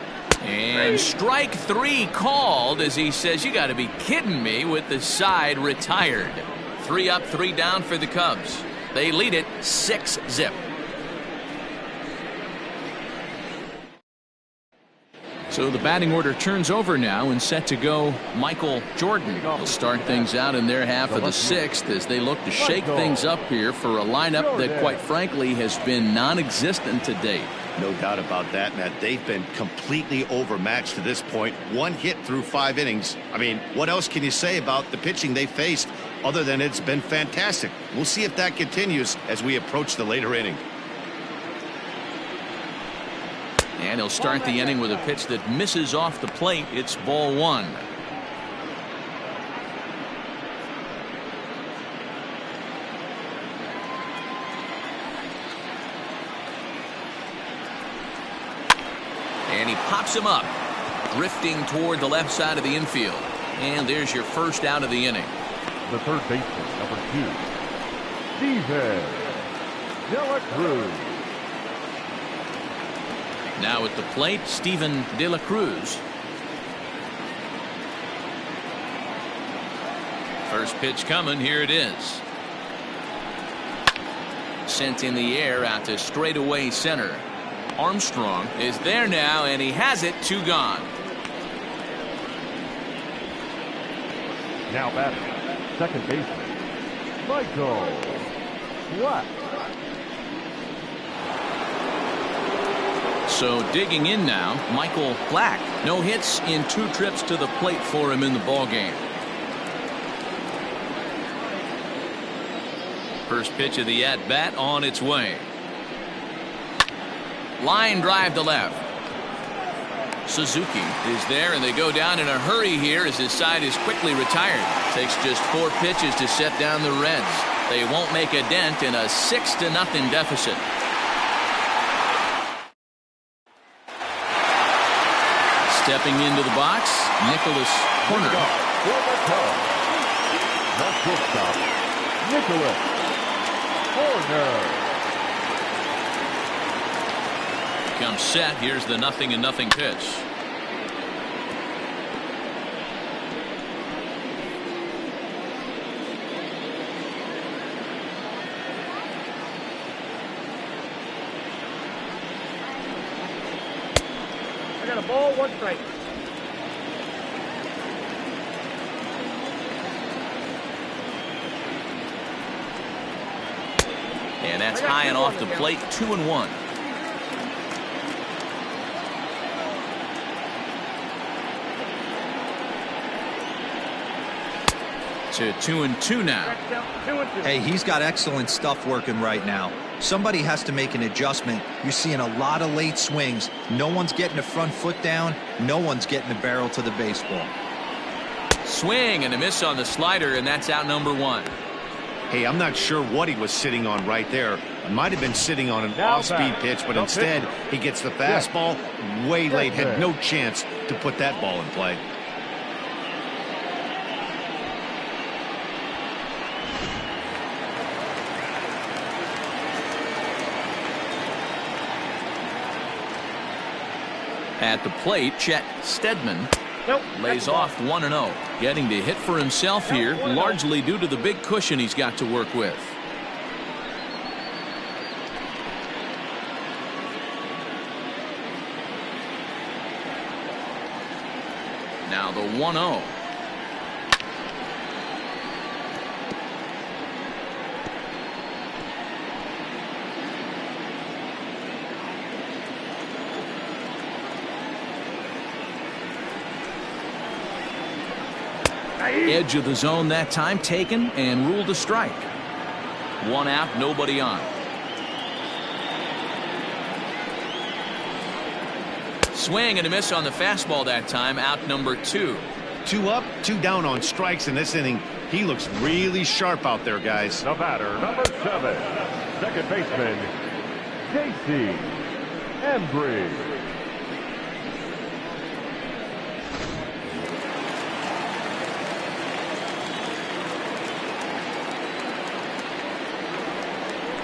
And strike 3 called as he says, you got to be kidding me, with the side retired. 3 up, 3 down for the Cubs. They lead it 6-zip. So the batting order turns over now and set to go Michael Jordan. He'll start things out in their half of the 6th as they look to shake things up here for a lineup that quite frankly has been non-existent to date. No doubt about that, Matt. They've been completely overmatched to this point. 1 hit through 5 innings. I mean, what else can you say about the pitching they faced other than it's been fantastic? We'll see if that continues as we approach the later inning. And he'll start the inning with a pitch that misses off the plate. It's ball 1. And he pops him up, drifting toward the left side of the infield. And there's your first out of the inning. The third baseman, number 2, Steven De La Cruz. Now at the plate, Steven De La Cruz. First pitch coming. Here it is. Sent in the air out to straightaway center. Armstrong is there now, and he has it. 2 gone. Now batting, second baseman, Michael Black. So digging in now, Michael Black. No hits in 2 trips to the plate for him in the ballgame. First pitch of the at-bat on its way. Line drive to left. Suzuki is there, and they go down in a hurry here as his side is quickly retired. Takes just 4 pitches to set down the Reds. They won't make a dent in a 6-0 deficit. Stepping into the box, Nicholas Horner. The shortstop, Nicholas Horner. Comes set. Here's the 0-0 pitch. I got a ball, 1 strike. And that's high and off the plate. 2-1. To 2-2 now. Hey, he's got excellent stuff working right now. Somebody has to make an adjustment. You're seeing a lot of late swings. No one's getting the front foot down. No one's getting the barrel to the baseball. Swing and a miss on the slider, and that's out number 1. Hey, I'm not sure what he was sitting on right there. It might have been sitting on an off-speed pitch, but instead he gets the fastball way late. Had no chance to put that ball in play. At the plate, Chet Steadman lays off 1-0. Getting to hit for himself here, largely due to the big cushion he's got to work with. Now the 1-0. Edge of the zone that time taken and ruled a strike. 1 out, nobody on. Swing and a miss on the fastball that time. Out number 2. 2 up, 2 down on strikes in this inning. He looks really sharp out there, guys. The batter, number 7, second baseman, J.C. Embry.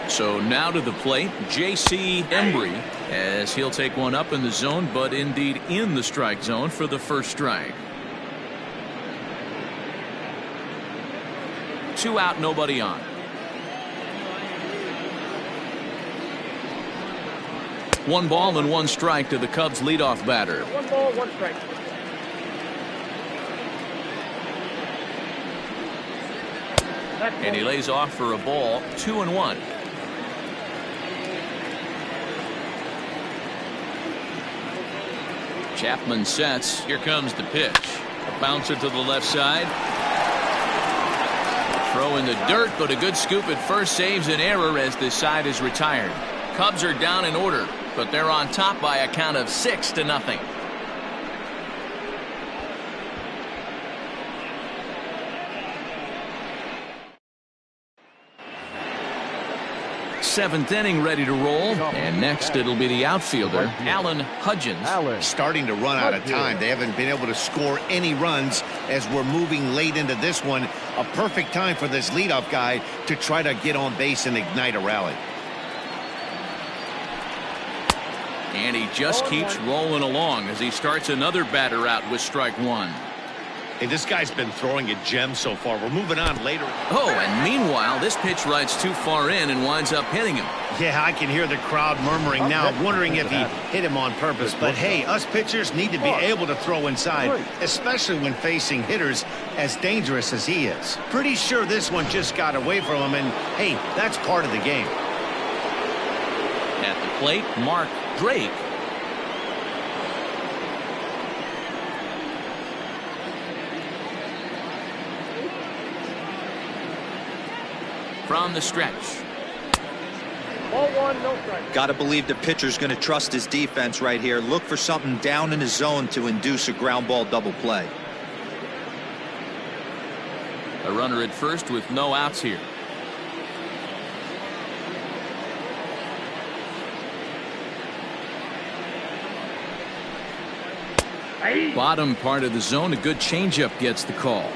So now to the plate, J.C. Embry, as he'll take one up in the zone, but indeed in the strike zone for the first strike. 2 out, nobody on. One ball and 1 strike to the Cubs leadoff batter. 1 ball, 1 strike. And he lays off for a ball. 2-1. Chapman sets. Here comes the pitch. A bouncer to the left side. Throw in the dirt, but a good scoop at first saves an error as this side is retired. Cubs are down in order, but they're on top by a count of 6-0. 7th inning ready to roll. And next it'll be the outfielder, Alan Hudgens. Starting to run out of time. They haven't been able to score any runs as we're moving late into this one. A perfect time for this leadoff guy to try to get on base and ignite a rally. And he just keeps rolling along as he starts another batter out with strike one. Hey, this guy's been throwing a gem so far. We're moving on later. Oh, and meanwhile, this pitch rides too far in and winds up hitting him. Yeah, I can hear the crowd murmuring now, wondering if he hit him on purpose. But hey, us pitchers need to be able to throw inside, especially when facing hitters as dangerous as he is. Pretty sure this one just got away from him, and hey, that's part of the game. At the plate, Mark Drake. From the stretch. Ball one, no strike. Got to believe the pitcher's going to trust his defense right here. Look for something down in his zone to induce a ground ball double play. A runner at first with no outs here. Bottom part of the zone, a good changeup gets the call.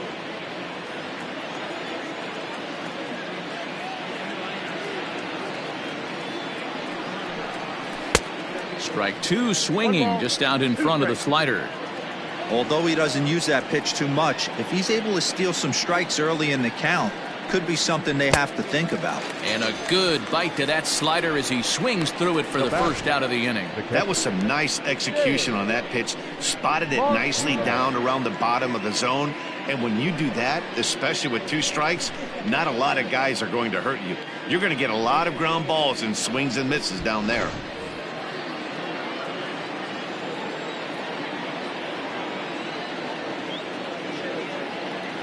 Strike two, swinging just out in front of the slider. Although he doesn't use that pitch too much, if he's able to steal some strikes early in the count, could be something they have to think about. And a good bite to that slider as he swings through it for the first out of the inning. That was some nice execution on that pitch. Spotted it nicely down around the bottom of the zone. And when you do that, especially with two strikes, not a lot of guys are going to hurt you. You're going to get a lot of ground balls and swings and misses down there.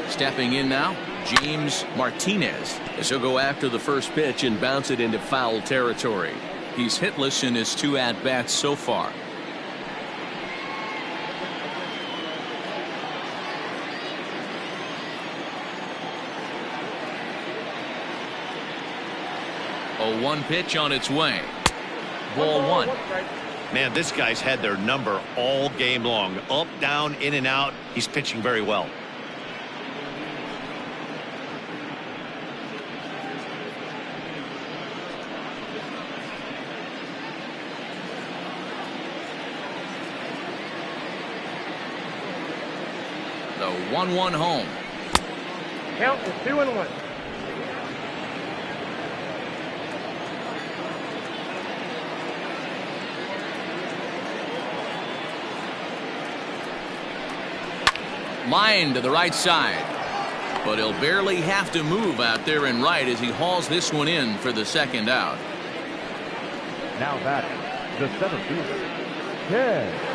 Stepping in now, James Martinez, as he'll go after the first pitch and bounce it into foul territory. He's hitless in his 2 at-bats so far. A 1 pitch on its way. Ball one. Man, this guy's had their number all game long. Up, down, in and out. He's pitching very well. The 1-1 home. Count is 2-1. Line to the right side. But he'll barely have to move out there in right as he hauls this one in for the second out. Now batting, the center fielder, Ken.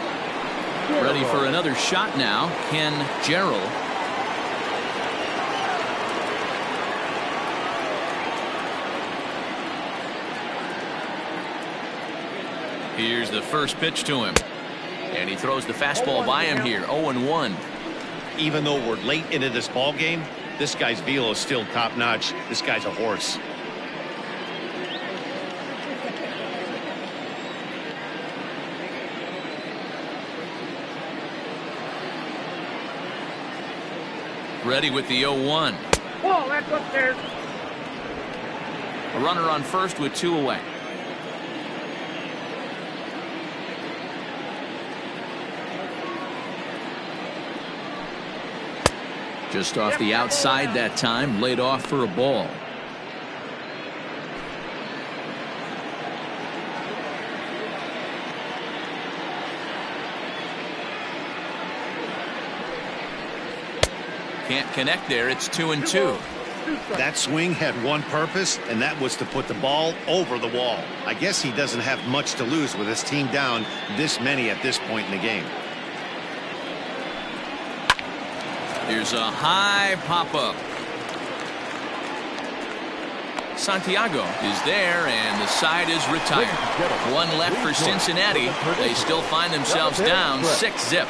Ready for another shot now, Ken Gerald. Here's the first pitch to him. And he throws the fastball by him here, 0-1. Even though we're late into this ball game, this guy's velo is still top-notch. This guy's a horse. Ready with the 0-1. Ball, that's upstairs. A runner on first with 2 away. Just off the outside that time, laid off for a ball. Can't connect there. It's 2-2. That swing had one purpose, and that was to put the ball over the wall. I guess he doesn't have much to lose with his team down this many at this point in the game. Here's a high pop-up. Santiago is there, and the side is retired. 1 left for Cincinnati. They still find themselves down 6-0.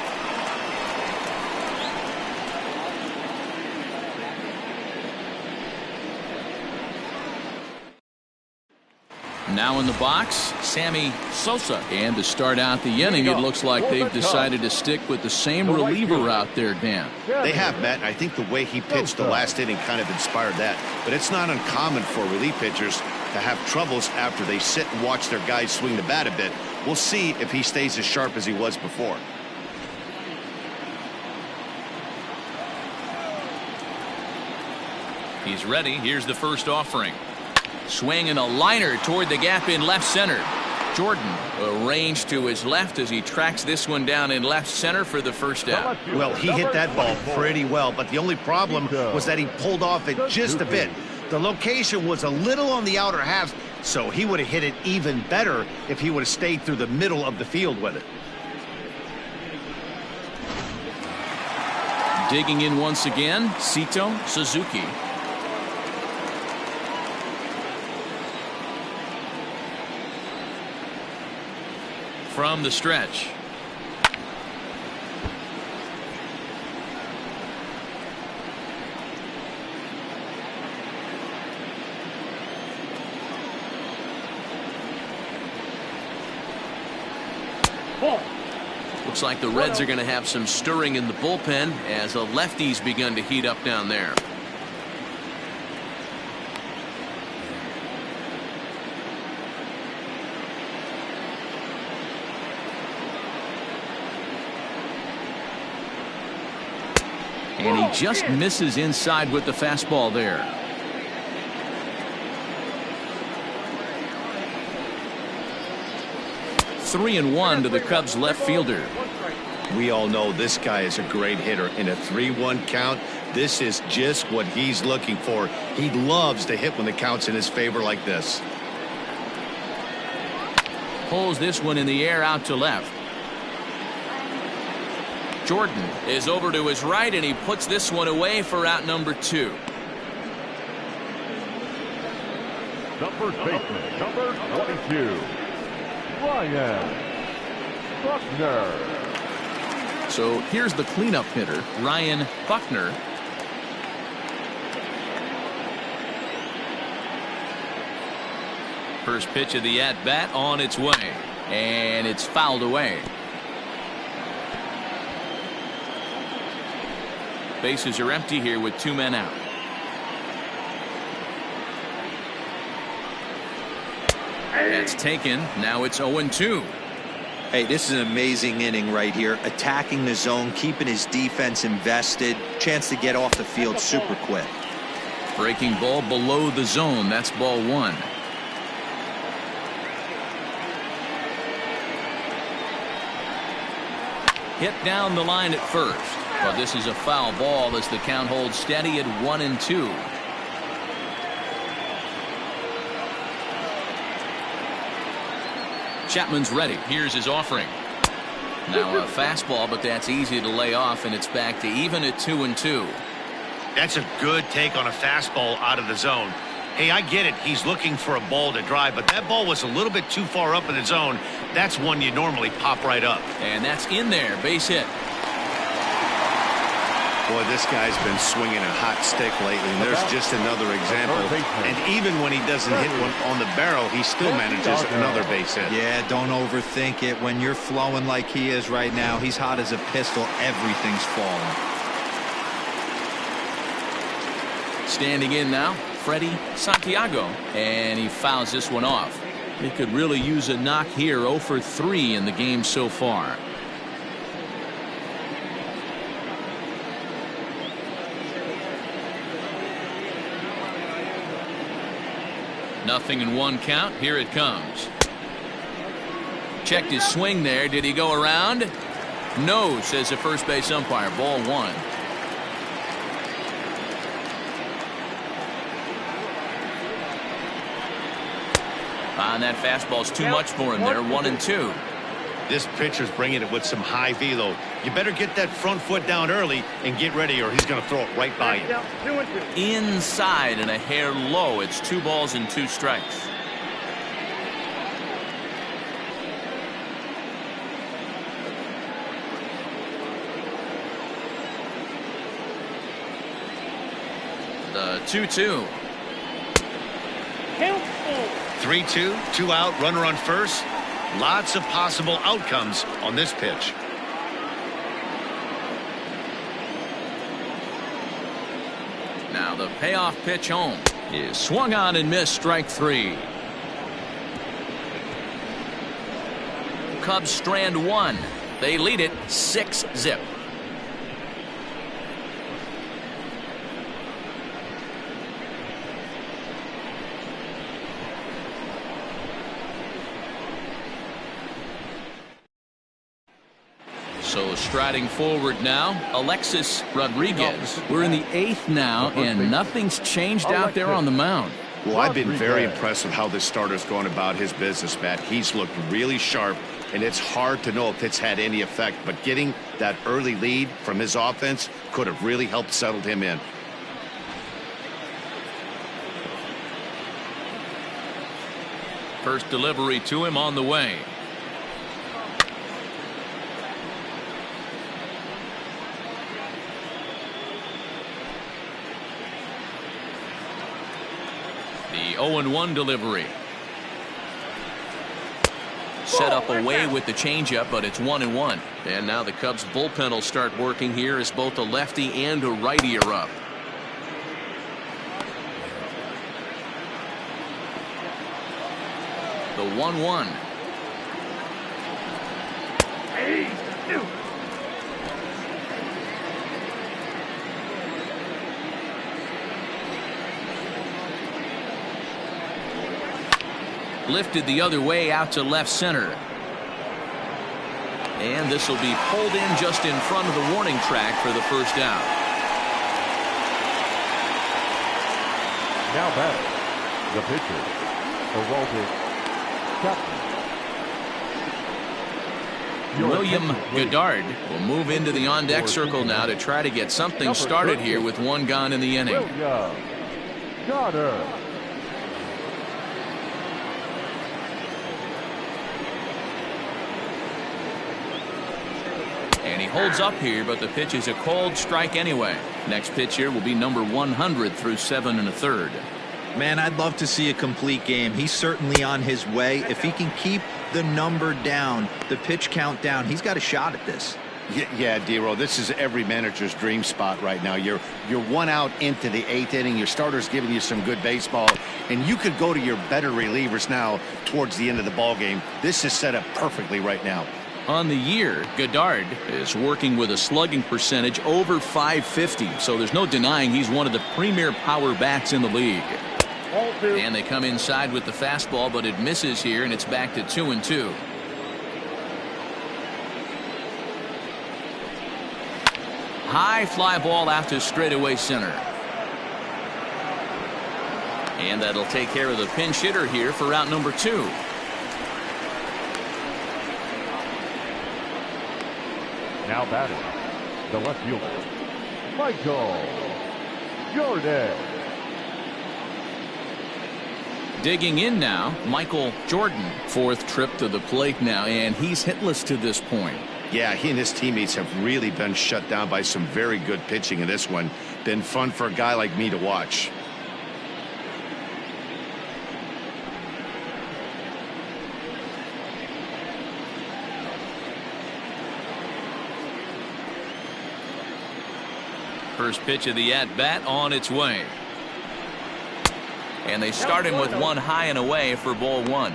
Now in the box, Sammy Sosa. And to start out the inning, it looks like they've decided to stick with the same reliever out there, Dan. They have, Matt. I think the way he pitched the last inning kind of inspired that. But it's not uncommon for relief pitchers to have troubles after they sit and watch their guys swing the bat a bit. We'll see if he stays as sharp as he was before. He's ready. Here's the first offering. Swing and a liner toward the gap in left center. Jordan arranged to his left as he tracks this one down in left center for the first out. Well, he hit that ball pretty well, but the only problem was that he pulled off it just a bit. The location was a little on the outer half, so he would have hit it even better if he would have stayed through the middle of the field with it. Digging in once again, Sito Suzuki. From the stretch. Looks like the Reds are going to have some stirring in the bullpen as a lefty's begun to heat up down there. And he just misses inside with the fastball there. Three and one to the Cubs left fielder. We all know this guy is a great hitter. In a 3-1 count, this is just what he's looking for. He loves to hit when the count's in his favor like this. Pulls this one in the air out to left. Jordan is over to his right, and he puts this one away for out number 2. The first baseman, number 22, Ryan Buckner. So here's the cleanup hitter, Ryan Buckner. First pitch of the at-bat on its way, and it's fouled away. Bases are empty here with 2 men out. That's taken. Now it's 0-2. Hey, this is an amazing inning right here. Attacking the zone, keeping his defense invested. Chance to get off the field super quick. Breaking ball below the zone. That's ball 1. Hit down the line at first. But this is a foul ball as the count holds steady at 1-2. Chapman's ready. Here's his offering. Now a fastball, but that's easy to lay off, and it's back to even at 2-2. That's a good take on a fastball out of the zone. Hey, I get it. He's looking for a ball to drive, but that ball was a little bit too far up in the zone. That's one you normally pop right up. And that's in there. Base hit. Boy, this guy's been swinging a hot stick lately, and there's just another example. And even when he doesn't hit one on the barrel, he still manages another base hit. Yeah, don't overthink it. When you're flowing like he is right now, he's hot as a pistol. Everything's falling. Standing in now, Freddie Santiago, and he fouls this one off. He could really use a knock here. 0 for 3 in the game so far. Nothing in 1 count. Here it comes. Checked his swing there. Did he go around? No, says the first base umpire. Ball 1. And that fastball's too much for him there. 1-2. This pitcher's bringing it with some high velo. You better get that front foot down early and get ready, or he's going to throw it right by you. Inside and a hair low. It's 2 balls and 2 strikes. The 2-2. 3-2, 2 out, runner on first. Lots of possible outcomes on this pitch. Now the payoff pitch home is swung on and missed, strike 3. Cubs strand 1. They lead it 6-0. So striding forward now, Alexis Rodriguez. We're in the 8th now, and nothing's changed out there on the mound. Well, I've been very impressed with how this starter's going about his business, Matt. He's looked really sharp, and it's hard to know if it's had any effect, but getting that early lead from his offense could have really helped settle him in. First delivery to him on the way. The 0-1 delivery. Set up away with the changeup, but it's 1-1. And now the Cubs bullpen will start working here as both a lefty and a righty are up. The 1-1. Lifted the other way out to left center. And this will be pulled in just in front of the warning track for the first out. Now batting, the pitcher, William Goddard will move into the on-deck circle now to try to get something started here with 1 gone in the inning. William Goddard. And he holds up here, but the pitch is a cold strike anyway. Next pitch here will be number 100 through 7 1/3. Man, I'd love to see a complete game. He's certainly on his way. If he can keep the number down, the pitch count down, he's got a shot at this. Yeah, D-Row, this is every manager's dream spot right now. You're 1 out into the 8th inning. Your starter's giving you some good baseball, and you could go to your better relievers now towards the end of the ball game. This is set up perfectly right now. On the year, Goddard is working with a slugging percentage over .550, so there's no denying he's one of the premier power bats in the league. And they come inside with the fastball, but it misses here, and it's back to 2-2. High fly ball out to straightaway center. And that'll take care of the pinch hitter here for out number 2. Now batting, the left fielder, Michael Jordan. Digging in now, Michael Jordan. 4th trip to the plate now, and he's hitless to this point. Yeah, he and his teammates have really been shut down by some very good pitching in this one. Been fun for a guy like me to watch. First pitch of the at-bat on its way. And they start him with 1 high and away for ball 1.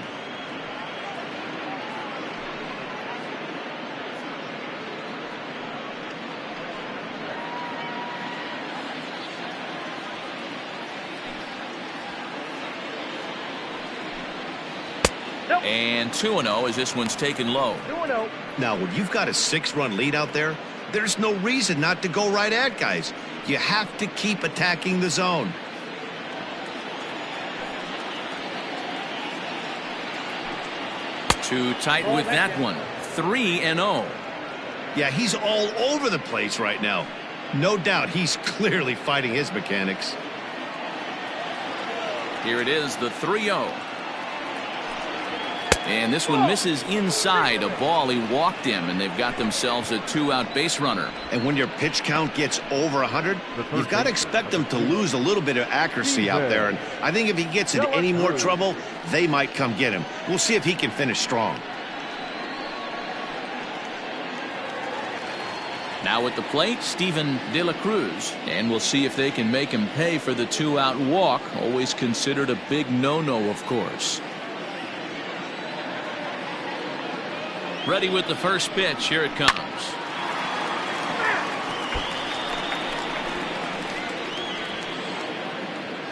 And 2-0 as this one's taken low. 2-0. Now, when you've got a 6-run lead out there, there's no reason not to go right at guys. You have to keep attacking the zone. Too tight with that one. 3-0. Yeah, he's all over the place right now. No doubt he's clearly fighting his mechanics. Here it is, the 3-0. And this one misses inside a ball he walked him, and they've got themselves a 2-out base runner. And when your pitch count gets over 100, you've got to expect them to lose a little bit of accuracy out there. And I think if he gets in any more trouble, they might come get him. We'll see if he can finish strong. Now at the plate, Steven De La Cruz. And we'll see if they can make him pay for the 2-out walk. Always considered a big no-no, of course. Ready with the first pitch. Here it comes.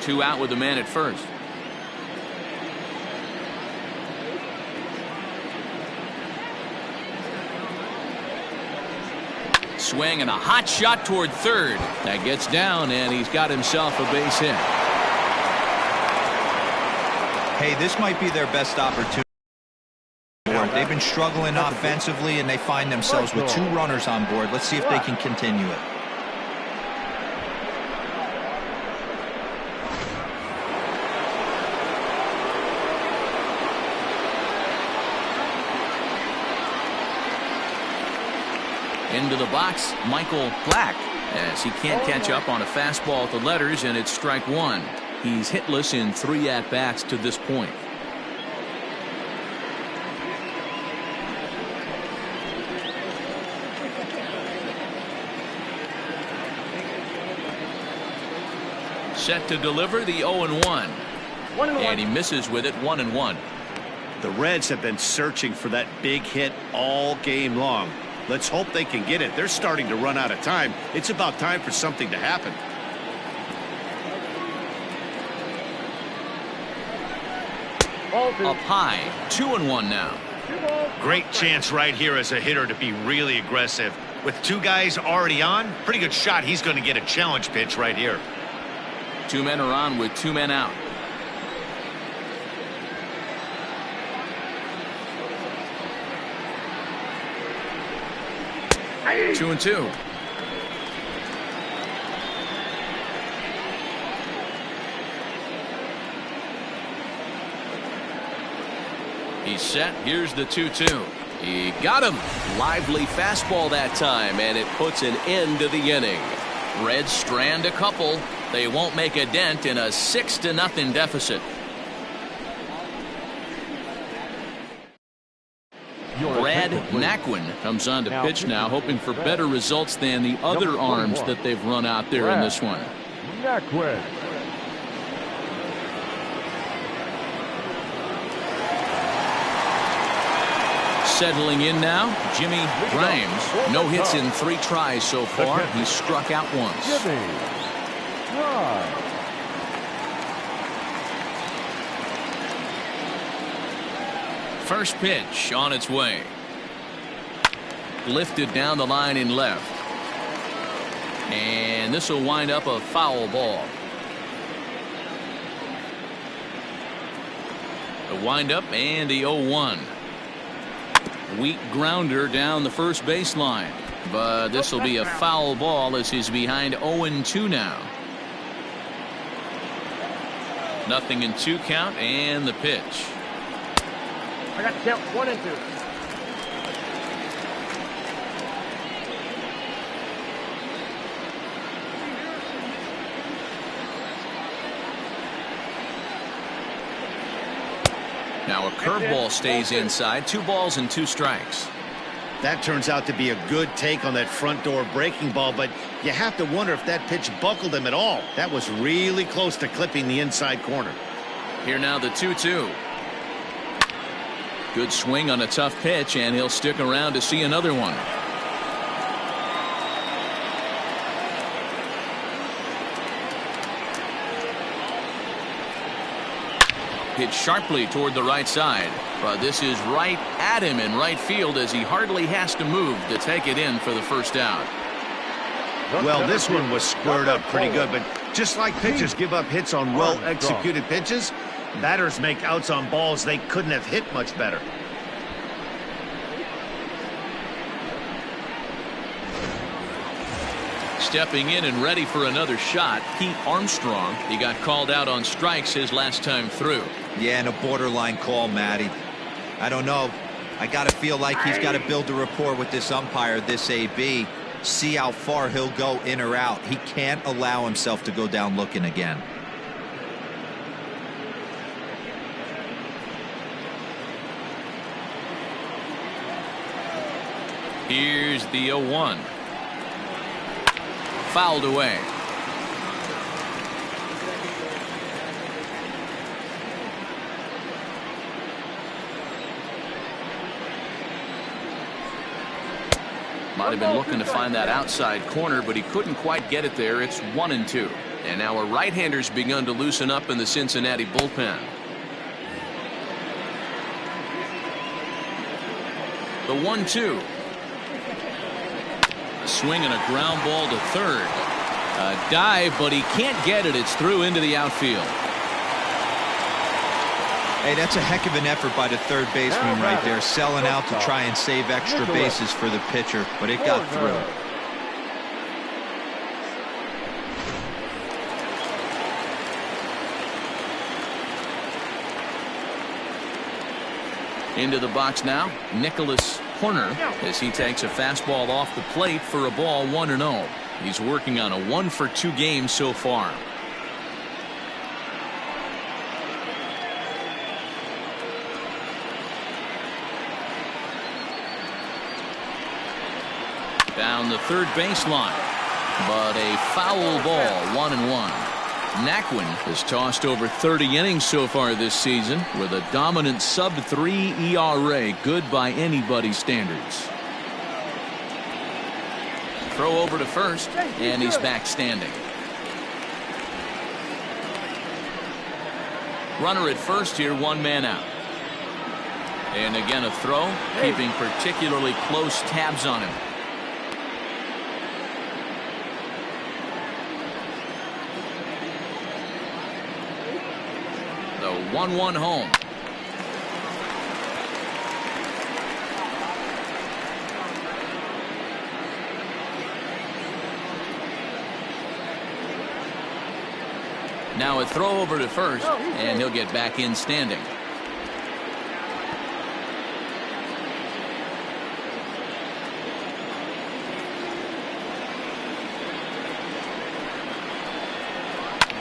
Two out with the man at first. Swing and a hot shot toward third. That gets down, and he's got himself a base hit. Hey, this might be their best opportunity. They've been struggling offensively, and they find themselves with 2 runners on board. Let's see if they can continue it. Into the box, Michael Black, as he can't catch up on a fastball at the letters, and it's strike 1. He's hitless in 3 at-bats to this point. Set to deliver the 0-1. And he misses with it, 1-1. The Reds have been searching for that big hit all game long. Let's hope they can get it. They're starting to run out of time. It's about time for something to happen. Up high, 2-1 now. Great chance right here as a hitter to be really aggressive. With 2 guys already on, pretty good shot. He's going to get a challenge pitch right here. 2 men are on with 2 men out. Hey. 2-2. He's set. Here's the 2-2. He got him. Lively fastball that time, and it puts an end to the inning. Reds strand a couple. They won't make a dent in a 6-0 deficit. Brad Naquin comes on to pitch now, hoping for better results than the other arms that they've run out there in this one. Naquin. Settling in now, Jimmy Grimes. No hits in 3 tries so far. He's struck out once. First pitch on its way. Lifted down the line in left. And this will wind up a foul ball. The windup and the 0-1. Weak grounder down the first baseline. But this will be a foul ball as he's behind 0-2 now. 0-2 count and the pitch. I got to count 1 and 2. Now a curveball stays inside. 2 balls and 2 strikes. That turns out to be a good take on that front door breaking ball, but you have to wonder if that pitch buckled him at all. That was really close to clipping the inside corner. Here now the 2-2. Good swing on a tough pitch, and he'll stick around to see another one. Hit sharply toward the right side, but this is right at him in right field as he hardly has to move to take it in for the first out. Well, this one was squared up pretty good, but just like pitchers give up hits on well-executed pitches, batters make outs on balls they couldn't have hit much better. Stepping in and ready for another shot, Pete Armstrong. He got called out on strikes his last time through. Yeah, and a borderline call, Matty. I don't know. I got to feel like he's got to build a rapport with this umpire, this AB. See how far he'll go in or out. He can't allow himself to go down looking again. Here's the 0-1. Fouled away. Might have been looking to find that outside corner, but he couldn't quite get it there. It's 1-2. And now a right-hander's begun to loosen up in the Cincinnati bullpen. The 1-2. A swing and a ground ball to third. A dive, but he can't get it. It's through into the outfield. Hey, that's a heck of an effort by the third baseman right there, selling out to try and save extra bases for the pitcher, but it got through. Into the box now, Nicholas Horner, as he takes a fastball off the plate for a ball, 1-0. He's working on a 1-for-2 game so far. Down the third baseline, but a foul ball, 1-1. Naquin has tossed over 30 innings so far this season with a dominant sub-3 ERA, good by anybody's standards. Throw over to first, and he's back standing. Runner at first here, one man out. And again a throw, keeping particularly close tabs on him. The 1-1 home. Now a throw over to first, and he'll get back in standing.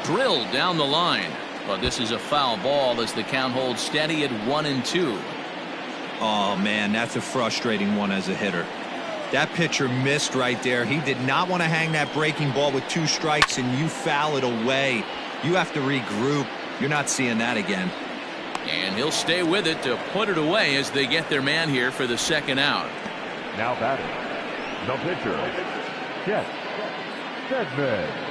Drilled down the line. But this is a foul ball as the count holds steady at 1-2. Oh, man, that's a frustrating one as a hitter. That pitcher missed right there. He did not want to hang that breaking ball with 2 strikes, and you foul it away. You have to regroup. You're not seeing that again. And he'll stay with it to put it away as they get their man here for the second out. Now batting, the pitcher, Chet Steadman.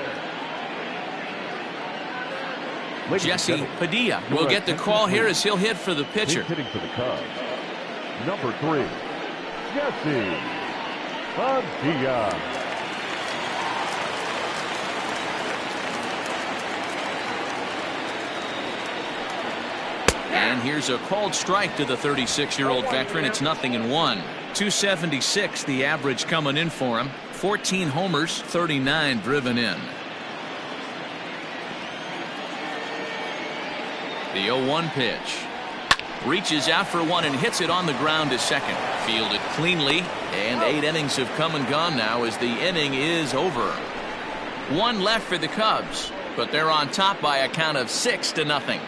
Jesse Padilla will get the call here as he'll hit for the pitcher. He's hitting for the Cubs. Number 3, Jesse Padilla. And here's a called strike to the 36-year-old veteran. It's 0-1. 276 the average coming in for him. 14 homers, 39 driven in. The 0-1 pitch. Reaches out for one and hits it on the ground to second. Fielded cleanly, and 8 innings have come and gone now as the inning is over. 1 left for the Cubs, but they're on top by a count of 6-0.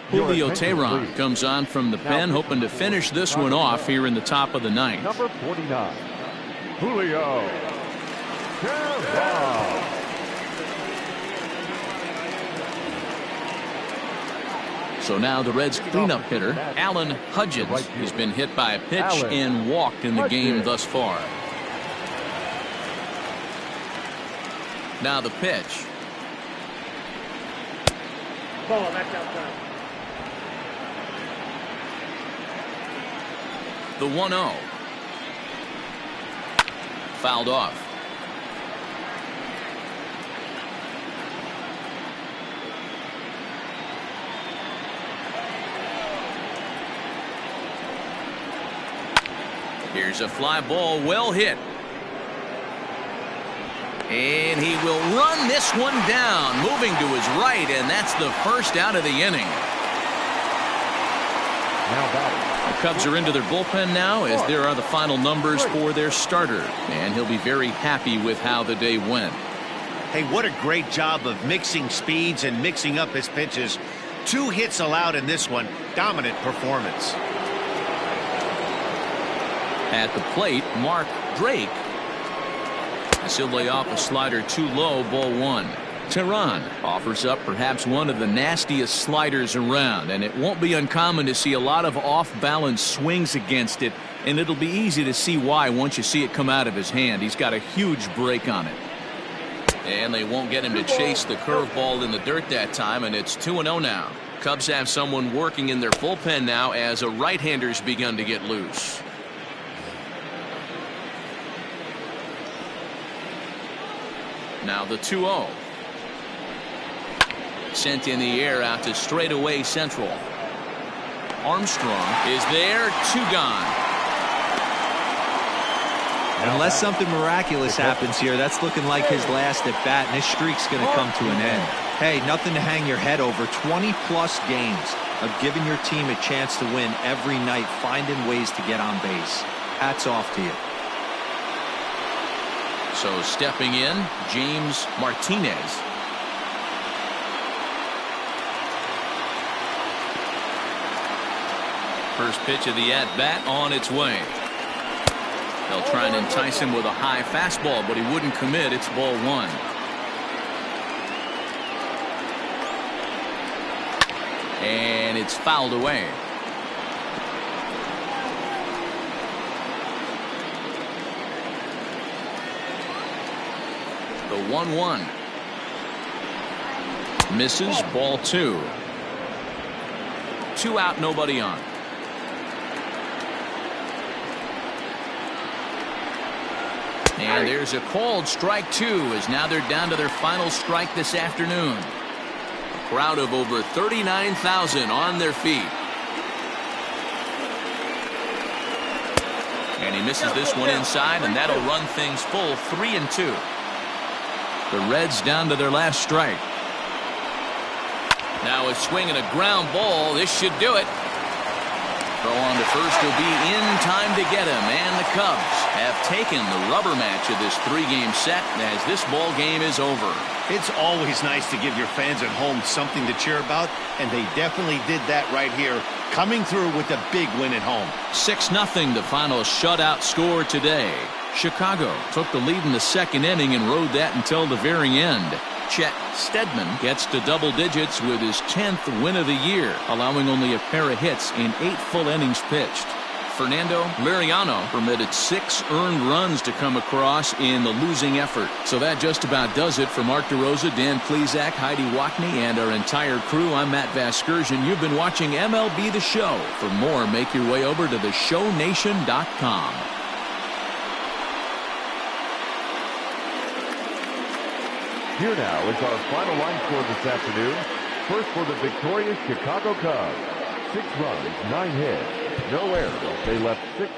Julio Teheran comes on from the pen, hoping to finish this one off here in the top of the 9th. Number 49, Julio Teheran. So now the Reds' cleanup hitter, Alan Hudgens, has been hit by a pitch and walked in the game thus far. Now the pitch. Ball, that's outside. The 1-0. Fouled off. Here's a fly ball, well hit. And he will run this one down, moving to his right, and that's the first out of the inning. Now batting. The Cubs are into their bullpen now, as there are the final numbers for their starter, and he'll be very happy with how the day went. Hey, what a great job of mixing speeds and mixing up his pitches. 2 hits allowed in this one. Dominant performance. At the plate, Mark Drake. As he'll lay off a slider too low, ball 1. Tehran offers up perhaps one of the nastiest sliders around, and it won't be uncommon to see a lot of off-balance swings against it, and it'll be easy to see why once you see it come out of his hand. He's got a huge break on it. And they won't get him to chase the curveball in the dirt that time, and it's 2-0 now. Cubs have someone working in their bullpen now as a right-hander's begun to get loose. Now the 2-0. Sent in the air out to straightaway central. Armstrong is there, 2 gone. Unless something miraculous happens here, that's looking like his last at bat, and his streak's going to come to an end. Hey, nothing to hang your head over. 20-plus games of giving your team a chance to win every night, finding ways to get on base. Hats off to you. So stepping in, James Martinez. First pitch of the at-bat on its way. They'll try and entice him with a high fastball, but he wouldn't commit. It's ball 1. And it's fouled away. The 1-1. Misses, ball 2. 2 out, nobody on. And there's a called strike 2, as now they're down to their final strike this afternoon. A crowd of over 39,000 on their feet. And he misses this one inside, and that'll run things full 3-2. The Reds down to their last strike. Now a swing and a ground ball. This should do it. Throw on to first will be in time to get him, and the Cubs have taken the rubber match of this 3-game set as this ball game is over. It's always nice to give your fans at home something to cheer about, and they definitely did that right here, coming through with a big win at home. 6-0 the final shutout score today. Chicago took the lead in the second inning and rode that until the very end. Chet Steadman gets to double digits with his 10th win of the year, allowing only a pair of hits in 8 full innings pitched. Fernando Liriano permitted 6 earned runs to come across in the losing effort. So that just about does it for Mark DeRosa, Dan Plesac, Heidi Wackney, and our entire crew. I'm Matt Vasgersian. You've been watching MLB The Show. For more, make your way over to theshownation.com. Here now is our final line score this afternoon. First for the victorious Chicago Cubs. 6 runs, 9 hits, no errors. They left 6